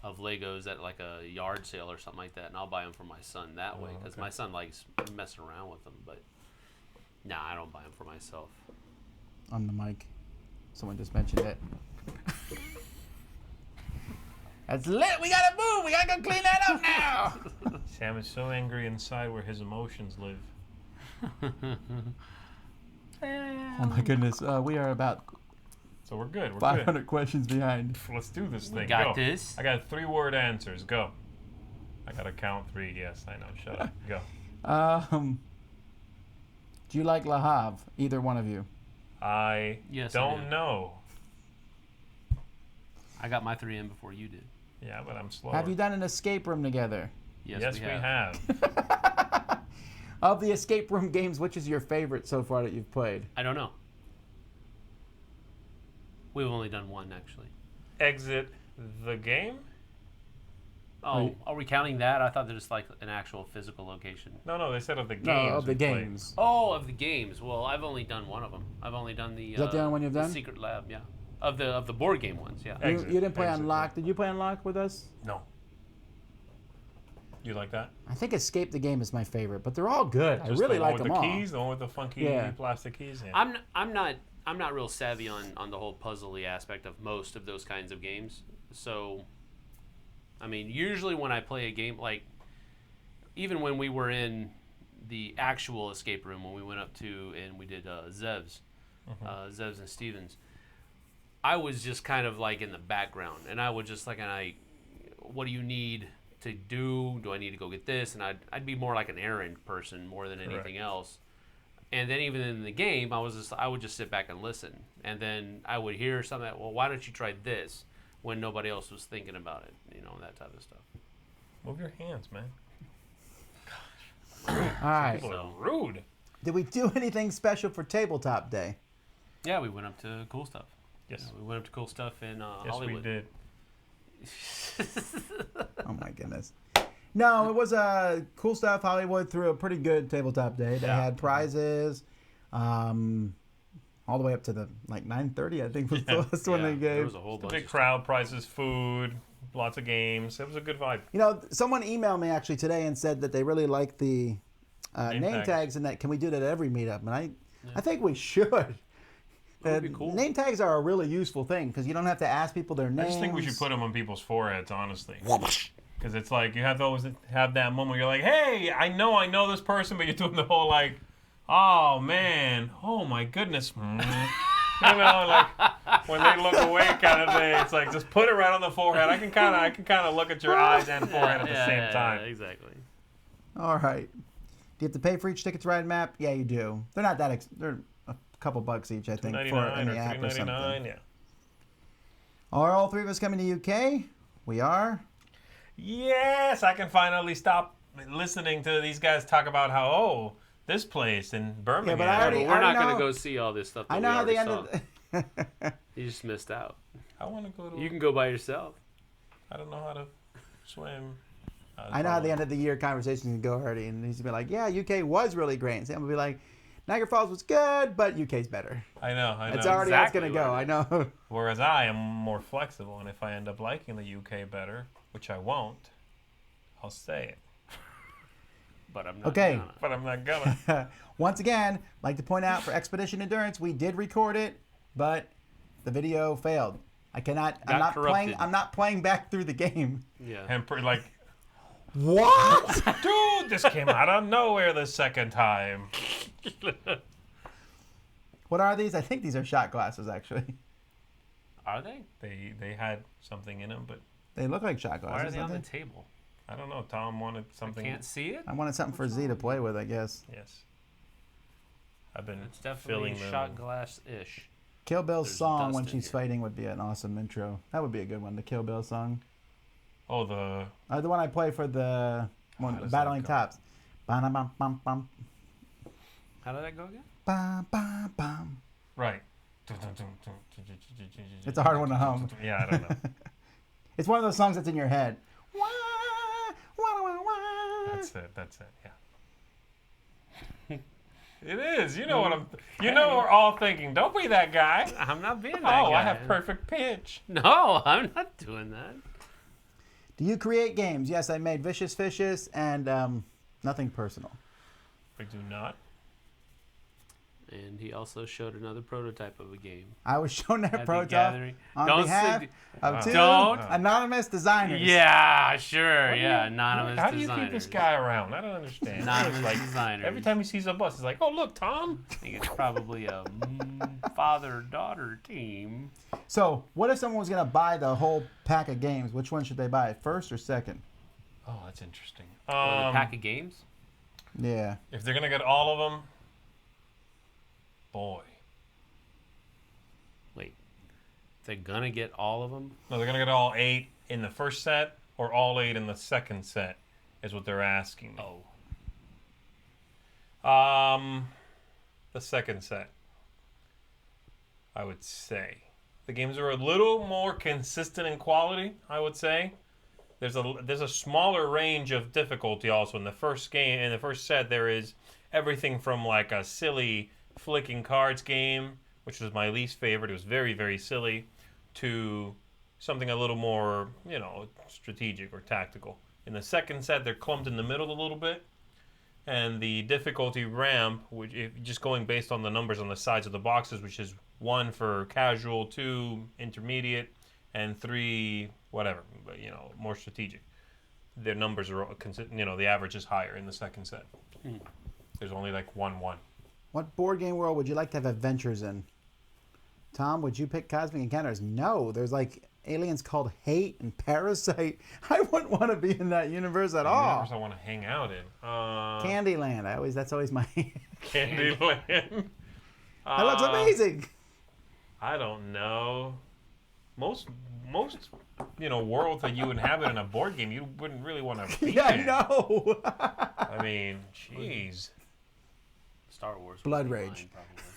of Legos at like a yard sale or something like that, and I'll buy them for my son that way because my son likes messing around with them. But nah, I don't buy them for myself. On the mic. Someone just mentioned it. That's lit. We gotta move. We gotta go clean that up now. Sam is so angry inside where his emotions live. Oh my goodness. We are about So we're good. We're 500 questions behind. good. Let's do this thing. Got Go. this. I got 3-word answers. Go. I gotta count 3. Yes, I know. Shut up. Go. Do you like Le Havre? Either one of you? I Yes, I don't do. know. I got my 3 in before you did. Yeah, but I'm slower. Have you done an escape room together? Yes, we have. Of the escape room games, which is your favorite so far that you've played? I don't know. We've only done one actually. Exit the game? Oh, are we counting that? I thought that it's like an actual physical location. No, they said of the games. No, of the we played. games. Oh, of the games. Well, I've only done one of them. I've only done the. Is that the only one you've the done? Secret Lab, yeah. Of the board game ones, yeah. You, Exit, you didn't play exit, Unlock. Did you play Unlock with us? No. You like that? I think Escape the Game is my favorite, but they're all good. I Just really the one like with them the all. keys, the one with the funky Yeah. plastic keys. Yeah. I'm not real savvy on the whole puzzly aspect of most of those kinds of games. So, I mean, usually when I play a game, like even when we were in the actual escape room, when we went up to and we did Zev's and Stevens, I was just kind of like in the background, and I would just like, what do you need to do? Do I need to go get this? And I'd be more like an errand person more than anything else. And then even in the game, I would just sit back and listen, and then I would hear something. Well, why don't you try this? when nobody else was thinking about it. That type of stuff. Move your hands, man. All right. People are rude. Did we do anything special for Tabletop Day? Yeah, we went up to cool stuff. Yes. We went up to cool stuff in Yes, Hollywood. we did. Oh my goodness. No, it was cool stuff. Hollywood threw a pretty good Tabletop Day. They had prizes, all the way up to the 9:30. I think was the last one they There gave. was a whole bunch. Big of crowd, prizes, food, lots of games. It was a good vibe. Someone emailed me actually today and said that they really like the Name name tags. tags and that can we do that at every meetup? And I think we should. That would be cool. Name tags are a really useful thing because you don't have to ask people their I names. just think we should put them on people's foreheads, honestly. Because it's like you have to always have that moment where you're like, hey, I know this person, but you're doing the whole like, oh man, oh my goodness. Like when they look away kind of thing. It's like just put it right on the forehead. I can kind of look at your eyes and forehead at the same time. Yeah, exactly. All right. Do you have to pay for each ticket to ride map? Yeah, you do. They're not that. They're a couple bucks each, I think, for $2.99 any or app or something. $3.99, yeah. Are all three of us coming to UK? We are. Yes, I can finally stop listening to these guys talk about how this place in Birmingham. I already- Well, we're not going know- to go see all this stuff. That I know we how they already ended. saw. You just missed out. I want to go to. You can go by yourself. I don't know how to swim. I know how the end of the year conversation can go already, and he's gonna be like, "Yeah, UK was really great," and Sam will be like, "Niagara Falls was good, but UK's better." I know. It's already how it's exactly gonna go. what I it know. Whereas I am more flexible, and if I end up liking the UK better, which I won't, I'll say it. But I'm not. Okay. gonna. But I'm not gonna. Once again, like to point out for Expedition Endurance, we did record it, but the video failed. I cannot. I'm Got not corrupted. playing. I'm not playing back through the game. Yeah. And like, What? dude, this came out of nowhere the second time. What are these? I think these are shot glasses. Actually, Are they? They had something in them, but they look like shot Why glasses. are they don't on they? the table? I don't know. Tom wanted something. Can't see it. I wanted something for Z to play with, I guess. Yes. I've been It's definitely filling them. shot glass-ish. Kill Bill's There's song dust when in she's here. fighting would be an awesome intro. That would be a good one. The Kill Bill song. Oh, the The one I play for the one, does that Battling go? Tops. Ba-dum-bum-bum-bum. How did that go again? Bum-bum-bum. right. It's a hard one to hum. Yeah, I don't know. It's one of those songs that's in your head. Wah, wah, wah, wah. That's it. Yeah. It is. You know what I'm. You know we're all thinking. Don't be that guy. I'm not being that Oh, guy. I have perfect pitch. No, I'm not doing that. Do you create games? Yes, I made Vicious Fishes and nothing personal. I do not. And he also showed another prototype of a game. I was shown that At the prototype gathering. on Don't behalf say- of two Don't. anonymous designers. Yeah, sure. What do Yeah, you- anonymous How do you designers. keep this guy around? I don't understand. Anonymous It's like designers. every time he sees a bus, he's like, "Oh, look, Tom." I think it's probably a father-daughter team. So, what if someone was going to buy the whole pack of games? Which one should they buy, first or second? Oh, that's interesting. Or the pack of games. Yeah. If they're gonna get all of them, boy. Wait, they're gonna get all of them? No, they're gonna get all 8 in the first set, or all 8 in the second set, is what they're asking me. The second set, I would say. The games are a little more consistent in quality, I would say. There's a smaller range of difficulty also in the first game. In the first set, there is everything from like a silly flicking cards game, which was my least favorite. It was very, very silly, to something a little more, strategic or tactical. In the second set, they're clumped in the middle a little bit. And the difficulty ramp, which just going based on the numbers on the sides of the boxes, which is 1 for casual, 2 intermediate, and 3 whatever, but more strategic. Their numbers are, the average is higher in the second set. There's only like 1-1. What board game world would you like to have adventures in? Tom, would you pick Cosmic Encounters? No, there's like aliens called Hate and Parasite. I wouldn't want to be in that universe at all. Universe I want to hang out in. Candyland. That's always my. Candyland. That looks amazing. I don't know. Most most worlds that you inhabit in a board game, you wouldn't really want to be Yeah, I in. know. I mean, jeez. Star Wars. would Blood be Rage. Mine,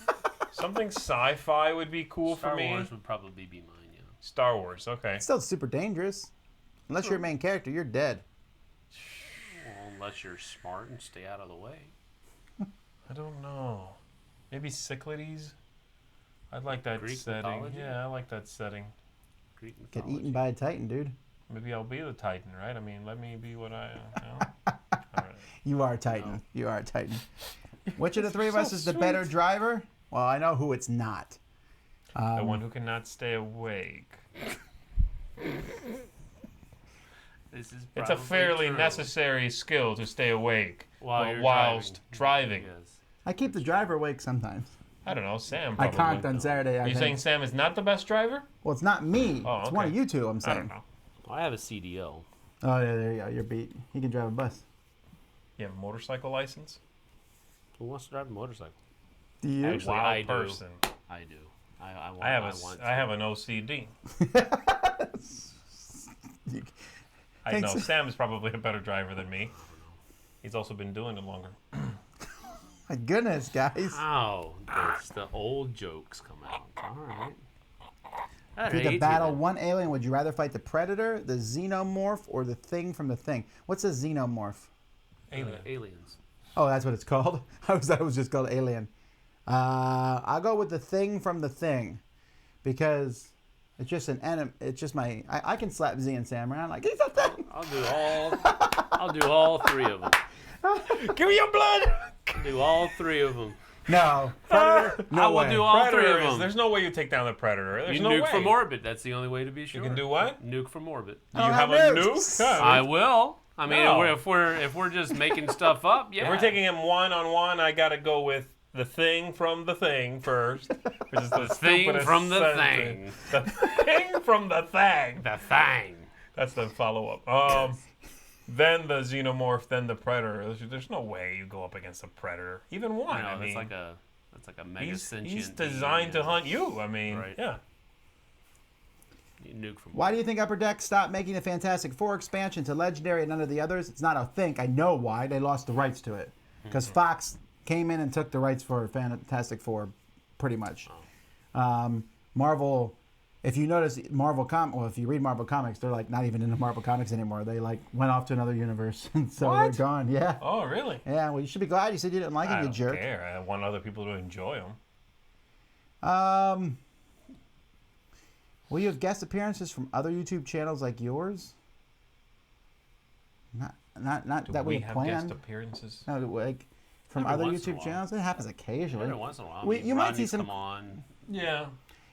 probably. Something sci-fi would be cool Star for me. Wars would probably be mine. Yeah. Star Wars, okay. It's still super dangerous. Unless you're a main character, you're dead. Well, unless you're smart and stay out of the way. I don't know. Maybe Cyclades? I'd like that Greek setting. mythology? Yeah, I like that setting. Greek Get mythology. eaten by a titan, dude. Maybe I'll be the Titan, right? I mean, let me be what I am. All right. You are a titan. No. You are a titan. Which of the three of So us is the sweet. better driver? Well, I know who it's not. The one who cannot stay awake. This is It's a probably fairly true. necessary skill to stay awake While you're whilst driving. Yes. I keep the driver awake sometimes. I don't know, Sam I probably. conked on Saturday. Are you saying Sam is not the best driver? Well, it's not me. Oh, It's one okay. of you two, I'm I saying. don't know. Well, I have a CDL. Oh, yeah, there you go. You're beat. He can drive a bus. You have a motorcycle license? Who wants to drive a motorcycle? Do you? Actually, Wild I do. person. I do. I want. I have an OCD. You- I Thanks. know Sam is probably a better driver than me. He's also been doing it longer. My goodness, guys. Ow! The old jokes come out. All right. If you could battle one alien, would you rather fight the Predator, the Xenomorph, or the Thing from the Thing? What's a Xenomorph? Alien. Aliens. Oh, that's what it's called? I thought it was just called Alien. I'll go with the Thing from the Thing. Because it's just an enemy. It's just my... I can slap Z and Sam around like, he's a thing! I'll do all three of them. Give me your blood! I'll do all three of them. No. Predator? No I will way. do all three Predator of is, them. there's no way you take down the Predator. There's You no nuke way. from orbit. That's the only way to be sure. You can do what? Nuke from orbit. You Oh, have a that nuke? nuke. Yeah. I will. I mean, No. if we're just making stuff up, yeah. If we're taking him one-on-one, I gotta go with the Thing from the Thing first. Which is the Thing stupidest from the sentence. The Thing from the Thing. the thing. That's the follow-up. Then the Xenomorph, then the Predator. There's no way you go up against a Predator. Even one. No, I mean, that's like a mega he's sentient. designed to being, hunt you. I mean, Right. yeah. You nuke from Why do you think Upper Deck stopped making the Fantastic Four expansion to Legendary and none of the others? It's not a think. I know why. They lost the rights to it. Because Fox came in and took the rights for Fantastic Four, pretty much. Marvel, if you notice, if you read Marvel Comics, they're like not even into Marvel Comics anymore. They like went off to another universe. And so What? they're gone. Yeah. Oh, really? Yeah, well, you should be glad. You said you didn't like I it, you don't jerk. care. I want other people to enjoy them. Will you have guest appearances from other YouTube channels like yours? Not Do that we we have planned. guest appearances? No, like from Every other once in a YouTube while. channels. It happens occasionally. Every once in a while. You might see Rodney's some. Come on. Yeah.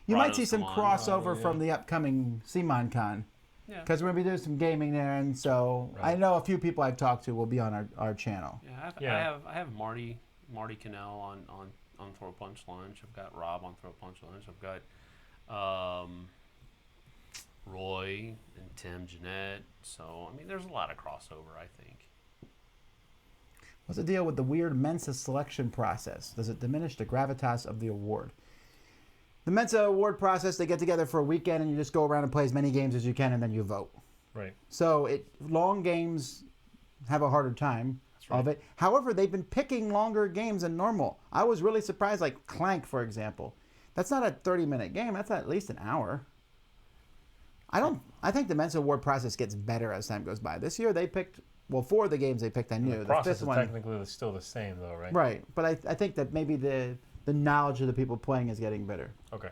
You might Rado see some Saman, crossover yeah. from the upcoming CMON-Con. Yeah. Because we're going to be doing some gaming there, and so I Right. know a few people I've talked to will be on our channel. Yeah, I have Marty Cannell on Throw Punch Lunch. I've got Rob on Throw Punch Lunch. I've got Roy and Tim Jeanette. So I mean, there's a lot of crossover. I think. What's the deal with the weird Mensa selection process? Does it diminish the gravitas of the award? The Mensa award process, they get together for a weekend and you just go around and play as many games as you can and then you vote. Right. So long games have a harder time of it. However, they've been picking longer games than normal. I was really surprised, like Clank, for example. That's not a 30-minute game. That's at least an hour. I think the Mensa award process gets better as time goes by. This year they picked, well, 4 of the games they picked I knew. The process fifth is one, technically still the same, though, right? right. But I think that maybe the knowledge of the people playing is getting better. Okay.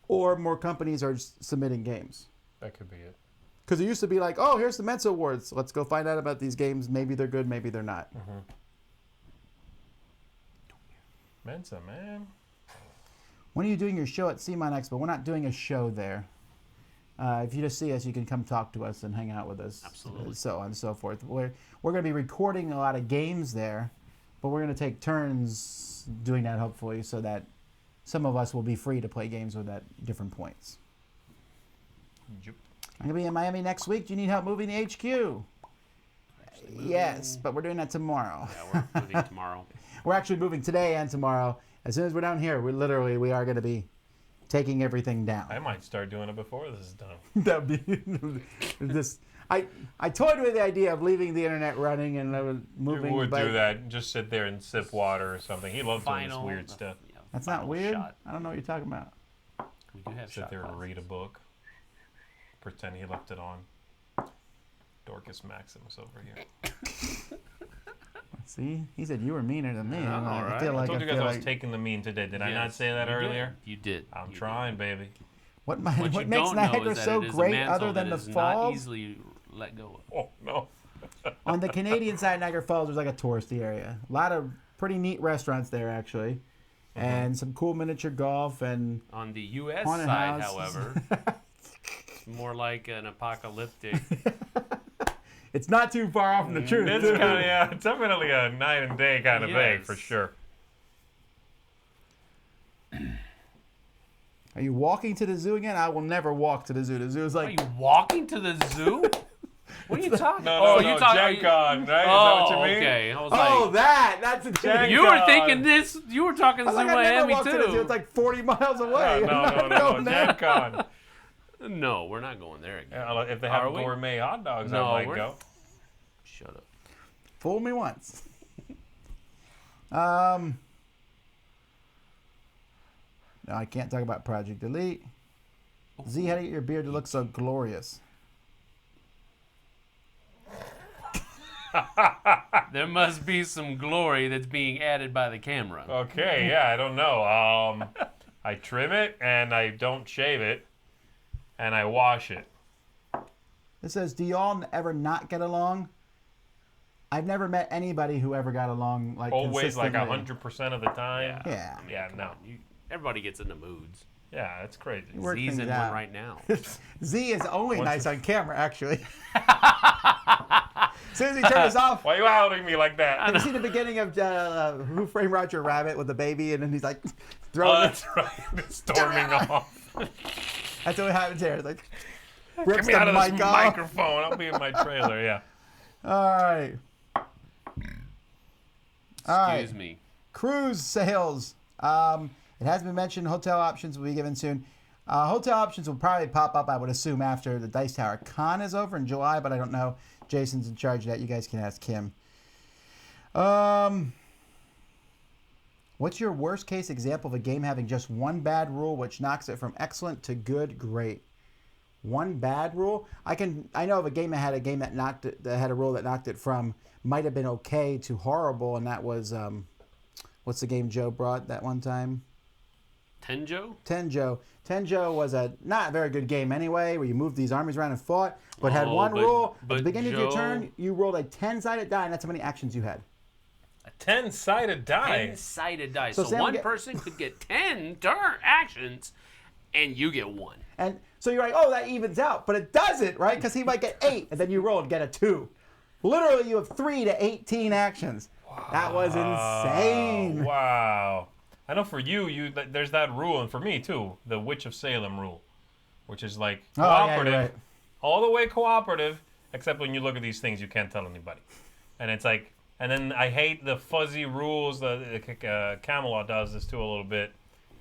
Or more companies are just submitting games. That could be it. Because it used to be like, oh, here's the Mensa Awards. Let's go find out about these games. Maybe they're good, maybe they're not. Mensa, man. When are you doing your show at CMON Expo? We're not doing a show there. If you just see us, you can come talk to us and hang out with us. Absolutely. So on and so forth. We're going to be recording a lot of games there, but we're going to take turns doing that, hopefully, so that some of us will be free to play games with at different points. Yep. I'm going to be in Miami next week. Do you need help moving the HQ? Yes, but we're doing that tomorrow. Yeah, we're moving tomorrow. We're actually moving today and tomorrow. As soon as we're down here, we are going to be taking everything down. I might start doing it before this is done. That'd be this. I toyed with the idea of leaving the internet running and moving. You would but do that. Just sit there and sip water or something. He loves doing this weird stuff. That's not weird. Shot. I don't know what you're talking about. We do have Sit there and read a book. Pretend he left it on. Dorcas Maximus over here. See, he said you were meaner than me. Yeah, all I feel right. I like told you guys I was like, taking the mean today. Did I not Yes, say that you earlier? Did. You did. I'm You trying, did. baby. what What makes you don't know Niagara is that so it is a great mantle other than that the is falls? not easily let go of. Oh, no. On the Canadian side, Niagara Falls is like a touristy area. A lot of pretty neat restaurants there, actually, and some cool miniature golf and On the U.S. haunted side, house. however, it's more like an apocalyptic. It's not too far off from the truth. It's kind of, yeah, it's definitely a night and day kind of thing, for Yes. sure. Are you walking to the zoo again? I will never walk to the zoo. The zoo is Are like you walking to the zoo? What are you talking? No, you talking? Gen Con, right? Is that Oh, what you mean? okay. I was oh, like, that's a Gen you were Con. thinking this. You were talking I Zoo was like, I never Miami walked to the zoo. too. It's like 40 miles away. No, I'm not no, going there. Gen Con. No, we're not going there again. Yeah, if they have Are we? gourmet hot dogs, No, I might we're- go. Shut up. Fool me once. No, I can't talk about Project Elite. Z, how do you get your beard to look so glorious? There must be some glory that's being added by the camera. Okay, yeah, I don't know. I trim it and I don't shave it, and I wash it. It says, do y'all ever not get along? I've never met anybody who ever got along like Always like consistently. 100% of the time. Yeah. Yeah, no. Everybody gets into moods. Yeah, it's crazy. Work Z's things in out. one right now. Z is only What's nice the- on camera, actually. As soon as he turns us off, Why are you outing me like that? you see the beginning of Who Framed Roger Rabbit with the baby, and then he's like Oh, throwing it. that's right. Storming off. That's what happens here. It's like Get rips me the out of this mic off. microphone. I'll be in my trailer, yeah. All right. All right. Excuse me. Cruise sales. It has been mentioned hotel options will be given soon. Hotel options will probably pop up, I would assume, after the Dice Tower Con is over in July, but I don't know. Jason's in charge of that. You guys can ask him. What's your worst case example of a game having just one bad rule which knocks it from excellent to good, great? One bad rule? I know of a game that had a rule that knocked it from might have been okay to horrible, and that was what's the game Joe brought that one time? Tenjo? Tenjo. Tenjo was a not very good game anyway, where you moved these armies around and fought, but had Oh, one rule. At but the beginning of your Joe- turn, you rolled a 10-sided die, and that's how many actions you had. A 10-sided die. 10-sided dice. So So, Sam one get- person could get 10 turn actions, and you get one. And so you're like, oh, that evens out. But it doesn't, right? Because he might get 8, and then you roll and get a 2. Literally, you have 3 to 18 actions. That was insane. Wow. I know for you, there's that rule, and for me too, the Witch of Salem rule, which is like Oh, yeah, you're cooperative, right. all the way cooperative, except when you look at these things, you can't tell anybody. And it's like, and then I hate the fuzzy rules. Camelot does this too a little bit.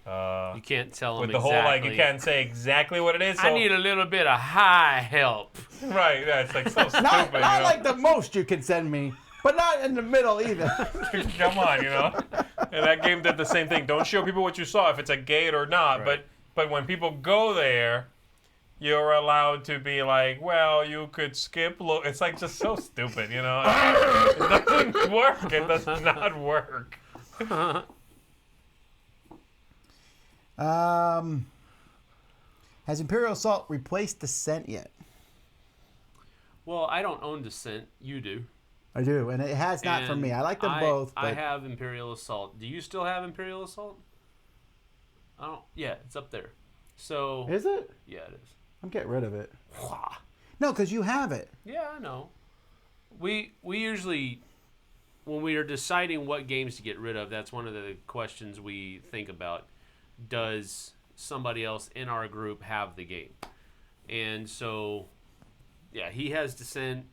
You can't tell them With the exactly. whole, like, you can't say exactly what it is. So, I need a little bit of high help. right, yeah, it's like so stupid. Not you know? like the most you can send me, but not in the middle either. Come on, you know. And that game did the same thing. Don't show people what you saw, if it's a gate or not. Right. But when people go there, you're allowed to be like, well, you could skip. It's like just so stupid, you know. It doesn't work. It does not work. Has Imperial Assault replaced Descent yet? Well, I don't own Descent. You do. I do, and it has not for And me. I like them both, but I have Imperial Assault. Do you still have Imperial Assault? I don't. Yeah, it's up there. So is it? yeah, it is. I'm getting rid of it. Wah. No, because you have it. Yeah, I know. We usually, when we are deciding what games to get rid of, that's one of the questions we think about. Does somebody else in our group have the game? And so, yeah, he has Descent,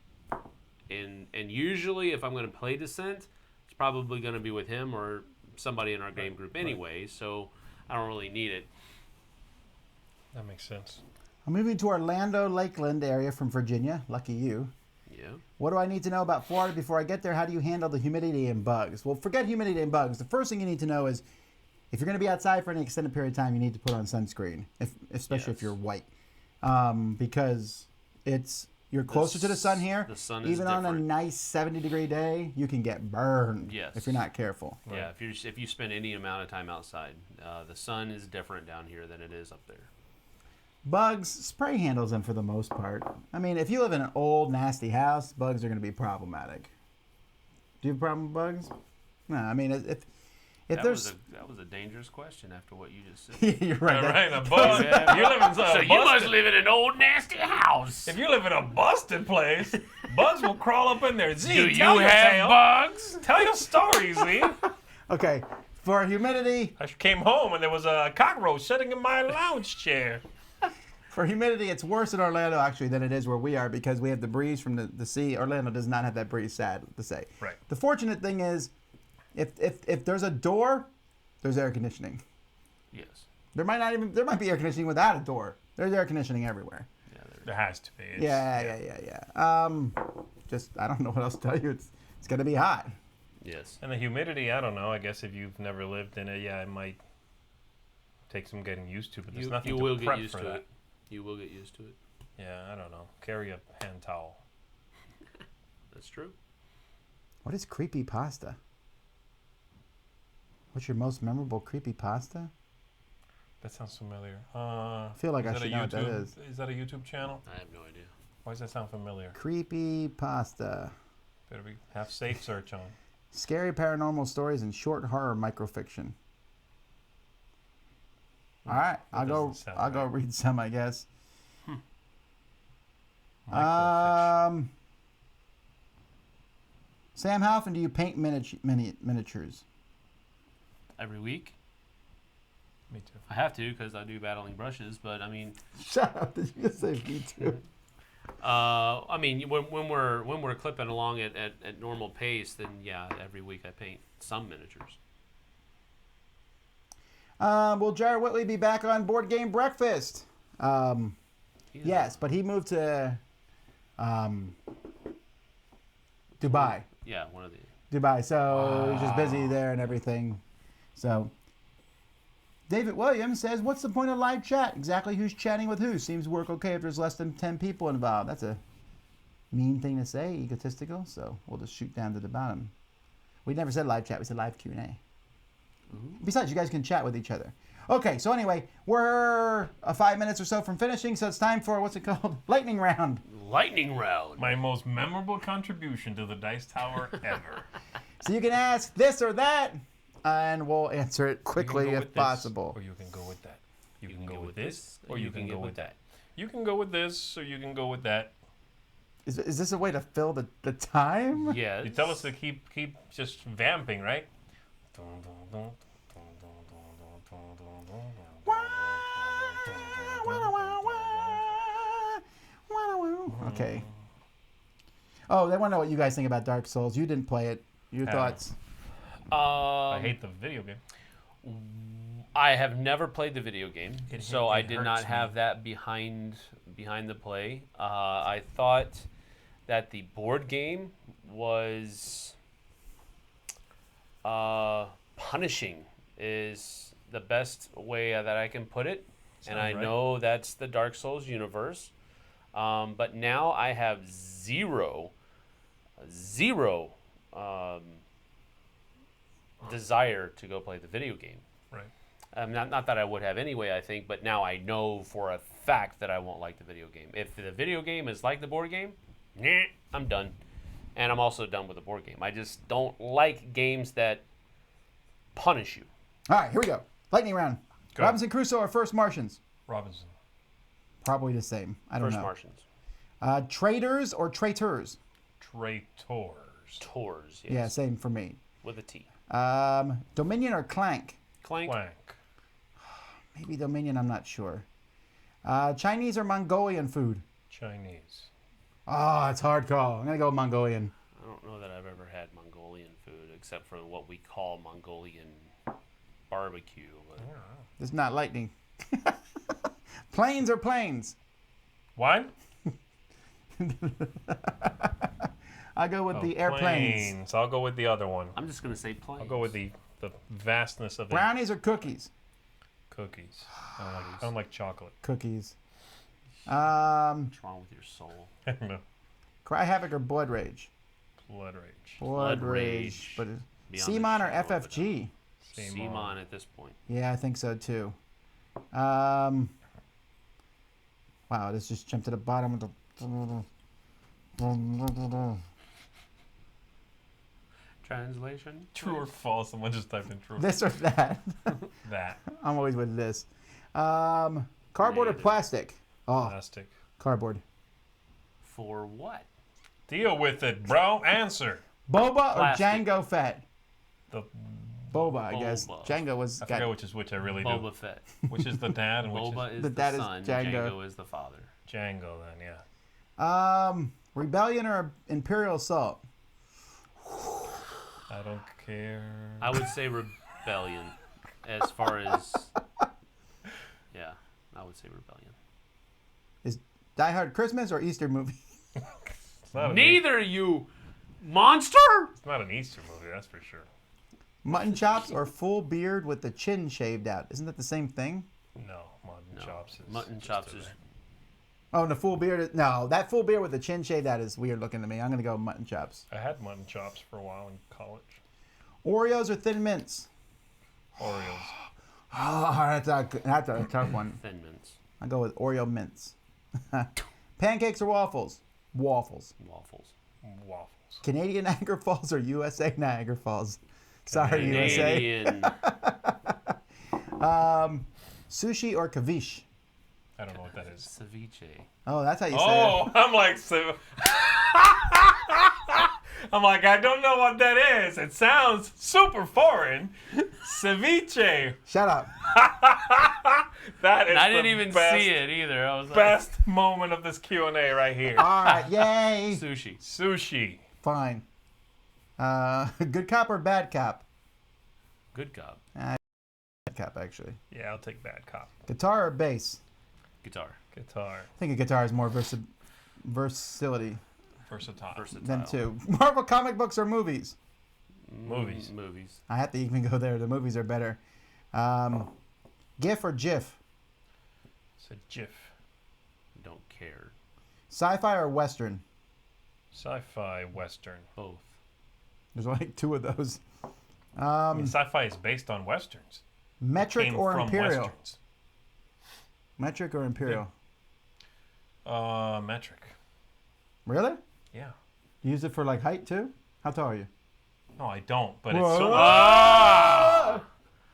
and usually if I'm going to play Descent, it's probably going to be with him or somebody in our game group anyway. So I don't really need it. That makes sense. I'm moving to Orlando, Lakeland area from Virginia. Lucky you. Yeah. What do I need to know about Florida before I get there? How do you handle the humidity and bugs? Well, forget humidity and bugs. The first thing you need to know is if you're going to be outside for any extended period of time, you need to put on sunscreen, especially if Yes. you're white, because you're closer to the sun here. The sun is Even on a different. nice 70-degree day, you can get burned Yes. if you're not careful. Yeah, if you spend any amount of time outside, the sun is different down here than it is up there. Bugs, spray handles them for the most part. I mean, if you live in an old, nasty house, bugs are going to be problematic. Do you have a problem with bugs? No, I mean, if That there's... was a dangerous question after what you just said. You're right. All that- right, a bug. You live in So you must live in an old nasty house. If you live in a busted place, bugs will crawl up in there. Zee, Do you tell your have tale. bugs? Tell your story, Zee. Okay, for humidity, I came home and there was a cockroach sitting in my lounge chair. it's worse in Orlando actually than it is where we are because we have the breeze from the sea. Orlando does not have that breeze, sad to say. Right. The fortunate thing is, if there's a door, there's air conditioning. Yes. There might be air conditioning without a door. There's air conditioning everywhere. Yeah. There has to be. It's- Yeah. Just I don't know what else to tell you. It's gonna be hot. Yes. And the humidity, I don't know. I guess if you've never lived in it, yeah, it might take some getting used to. But there's nothing You to will prep get used for to that. it. You will get used to it. Yeah, I don't know. Carry a hand towel. That's true. What is creepy pasta? What's your most memorable creepy pasta? That sounds familiar. I feel like I should know what that is. Is that a YouTube channel? I have no idea. Why does that sound familiar? Creepy pasta. Better be have safe search on. Scary paranormal stories and short horror microfiction. All right, I'll doesn't sound go right. read some, I guess. Microfiction. Sam, how often do you paint miniatures? Every week, Me too. I have to because I do battling brushes. But I mean, Shut up! Did you just say me too? I mean, when we're clipping along at normal pace, then yeah, every week I paint some miniatures. Will Jared Whitley be back on Board Game Breakfast? Yes, but he moved to Dubai. Yeah, one of the. Dubai, so he's just busy there and everything. So, David Williams says, "What's the point of live chat? Exactly who's chatting with who? Seems to work okay if there's less than 10 people involved." That's a mean thing to say, egotistical. So we'll just shoot down to the bottom. We never said live chat. We said live Q&A. Besides, you guys can chat with each other. Okay, so anyway, we're 5 minutes or so from finishing, so it's time for, what's it called? Lightning round. Lightning round. My most memorable contribution to the Dice Tower ever. So you can ask this or that, and we'll answer it quickly You can go if with this, possible. Or you can go with that. You can go go with with this, this, or you can go with that. You can go with this, or you can go with that. Is this a way to fill the time? Yeah. You tell us to keep just vamping, right? Okay. Oh, they want to know what you guys think about Dark Souls. You didn't play it. Your thoughts? I hate the video game. I have never played the video game, so I it did not hurts have that behind the play. I thought that the board game was punishing is the best way that I can put it. And I right. know that's the Dark Souls universe. But now I have zero desire to go play the video game. Right. Not that I would have anyway, I think, but now I know for a fact that I won't like the video game. If the video game is like the board game, I'm done. And I'm also done with the board game. I just don't like games that punish you. All right, here we go. Lightning round. Go. Robinson Crusoe or First Martians? Robinson. Probably the same. I don't First know. Martians. Traitors or traitors? Traitors. Tours, yes. Yeah, same for me. With a T. Dominion or Clank? Clank. Blank. Maybe Dominion, I'm not sure. Chinese or Mongolian food? Chinese. Oh, it's a hard call. I'm going to go with Mongolian. I don't know that I've ever had Mongolian food except for what we call Mongolian barbecue. But It's not lightning. Planes or planes? What? I go with the airplanes. Planes. I'll go with the other one. I'm just gonna say planes. I'll go with the vastness of the Brownies or cookies? cookies. I don't like chocolate. Cookies. What's wrong with your soul? No. Cry Havoc or Blood Rage? Blood Rage. Blood Blood Rage. Rage. But Beyond the Seamon or shadow of a FFG? Seamon at this point. Yeah, I think so too. Wow, this just jumped to the bottom of the. Translation? True or false? Someone just typed in true. This or that? That. I'm always with this. Cardboard or Negative. plastic? Oh, Plastic. cardboard. For what? Deal with it, bro. Answer. Boba Plastic. or Django Fett? The Boba, I guess. Boba. Django was. I forget which is which. I really Boba do. Fett. Which is the dad and which Boba is is The the, dad is son. Django. Django is the father. Django. Then yeah. Rebellion or Imperial Assault? I don't care. I would say rebellion. As far as yeah, I would say rebellion. Is Die Hard Christmas or Easter movie? It's not an Neither, you monster! It's not an Easter movie, that's for sure. Mutton chops or full beard with the chin shaved out? Isn't that the same thing? No, mutton No, chops. Is mutton just chops a- is Oh, and the full beard. No, that full beard with the chin shaved out is weird looking to me. I'm gonna go mutton chops. I had mutton chops for a while in college. Oreos or Thin Mints? Oreos. Oh, that's a tough one. Thin Mints. I go with Oreo mints. Pancakes or waffles? Waffles. Waffles. Waffles. Canadian Niagara Falls or USA Niagara Falls? Sorry, USA. Canadian. Sushi or caviche? I don't know what that is. Ceviche. Oh, that's how you say Oh, I'm like, I'm like, I don't know what that is. It sounds super foreign. Ceviche. it. Shut up. That is And I the didn't even best, see it either. I was like, best moment of this Q&A right here. All right, yay. sushi. Sushi. Fine. Good cop or bad cop? Good cop. Bad cop, actually. Yeah, I'll take bad cop. Guitar or bass? Guitar. Guitar. I think a guitar has more versatility Versatile. Versatile. than two. Marvel comic books or movies? Movies. Movies. I have to even go there. The movies are better. GIF or GIF? It's a GIF. Don't care. Sci-fi or Western? Sci-fi, Western. Both. There's only two of those. I mean, sci-fi is based on Westerns. Metric Came or from Imperial? Westerns. Metric or Imperial? Metric. Really? Yeah. You use it for like height too? How tall are you? No, I don't. But Whoa. it's so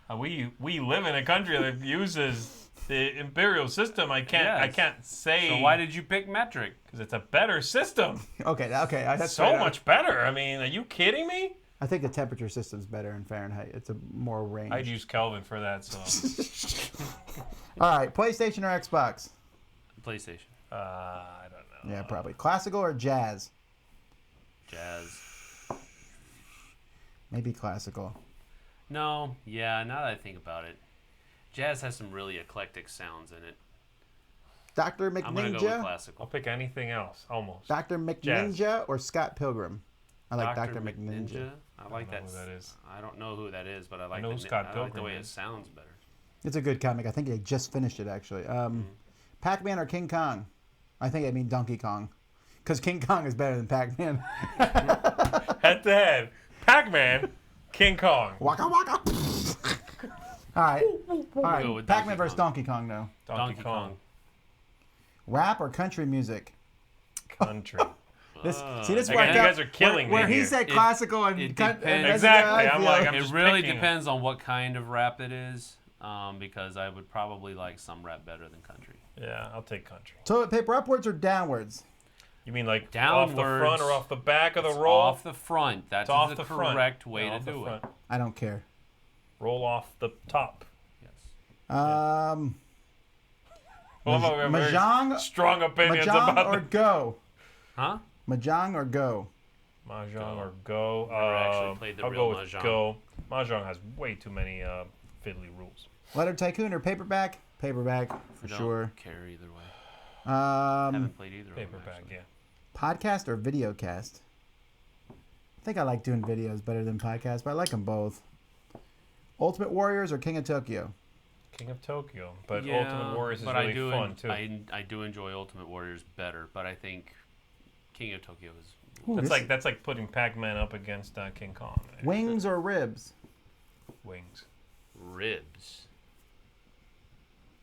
much. We live in a country that uses the imperial system. I Yes. can't say. So why did you pick metric? Because it's a better system. Okay, that's So fair. much better. I mean, are you kidding me? I think the temperature system's better in Fahrenheit. It's a more range. I'd use Kelvin for that. So All right, PlayStation or Xbox? PlayStation. I don't know. Yeah, probably. Classical or jazz? Jazz. Maybe classical. No. Yeah. Now that I think about it, jazz has some really eclectic sounds in it. Dr. I'm gonna go with McNinja? classical. I'll pick anything else. Almost. Dr. McNinja or Scott Pilgrim? I like Dr. McNinja. I like know that. who that is. I don't know who that is, but I like know the who Scott I like the Pilgrim way it is. sounds better. It's a good comic. I think they just finished it, actually. Pac-Man or King Kong? I think I mean Donkey Kong. Because King Kong is better than Pac-Man. Head to head. Pac-Man, King Kong. Waka waka. All right. All Go right. with Pac-Man Donkey versus Kong. Donkey Kong, though. Donkey Kong. Rap or country music? Country. See, this Again, worked you out. guys are killing me Where he here. said It- classical and it cut. depends. Exactly. I I'm feel. like, I'm It just really picking. depends on what kind of rap it is, because I would probably like some rap better than country. Yeah, I'll take country. Toilet paper upwards or downwards? You mean like off the front Downwards. or off the back of the It's roll? off the front. That's It's off the the front. correct way Yeah, to off the do it. front. I don't care. Roll off the top. Yes. Well, we have very Mahjong, strong opinions Mahjong about or the go? Huh? Mahjong or go? Mahjong or go. Never actually played the I'll real go with Mahjong. go. Mahjong has way too many fiddly rules. Letter Tycoon or paperback? Paperback for I don't sure. care either way. Um, Haven't played either. Paperback, of them, yeah. podcast or video cast? I think I like doing videos better than podcasts, but I like them both. Ultimate Warriors or King of Tokyo? King of Tokyo, but Yeah, Ultimate Warriors is but really fun too. I do enjoy Ultimate Warriors better, but I think King of Tokyo is. Ooh, That's like putting Pac-Man up against King Kong. Wings or ribs? Wings. Ribs.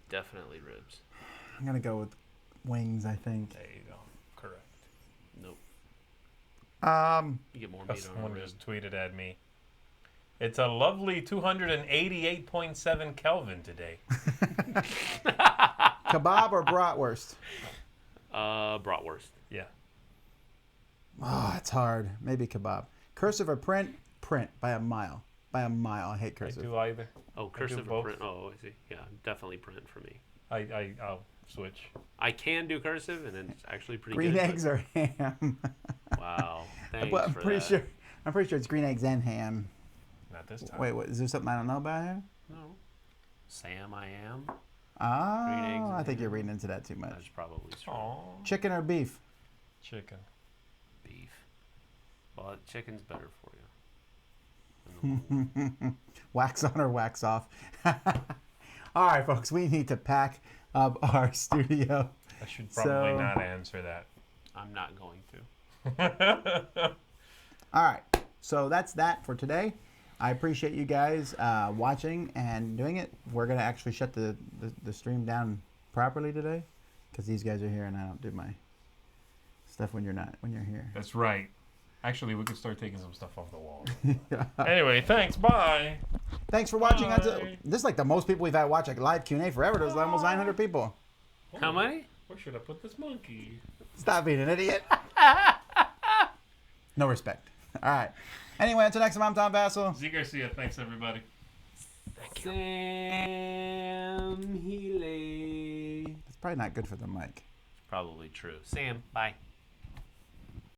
Definitely ribs. I'm gonna go with wings. I think. There you go. Correct. Nope. Um, You get more meat on a Someone rib. just tweeted at me. It's a lovely 288.7 Kelvin today. kebab or bratwurst? Bratwurst. Yeah. Oh, it's hard. Maybe kebab. Cursive or print? Print by a mile. By a mile. I hate I cursive. do either. Oh, cursive both. or print. Oh, I see. Yeah, definitely print for me. I'll switch. I can do cursive, and it's actually pretty Green good. eggs or ham? Wow. Thanks But I'm for pretty that. sure. I'm pretty sure it's green eggs and ham. Not this time. Wait, what? Is there something I don't know about here? No. Sam, I am. eggs Oh, and I think you're ham. reading into that too much. That's probably true. Aw. Chicken or beef? Chicken. Beef. Well, chicken's better for you. In the long Wax on or wax off? All right, folks, we need to pack up our studio. I should probably So- not answer that. I'm not going to. All right, so that's that for today. I appreciate you guys watching and doing it. We're gonna actually shut the stream down properly today because these guys are here and I don't do my stuff when you're here. That's right. Actually, we could start taking some stuff off the wall. Anyway, thanks. Bye. Thanks for watching. Bye. This is like the most people we've had watch like live Q&A forever. There's almost 900 people. How many? Where should I put this monkey? Stop being an idiot. No respect. All right. Anyway, until next time, I'm Tom Vasel. Zee Garcia. Thanks, everybody. Sam Healey. It's probably not good for the mic. Probably true. Sam, bye.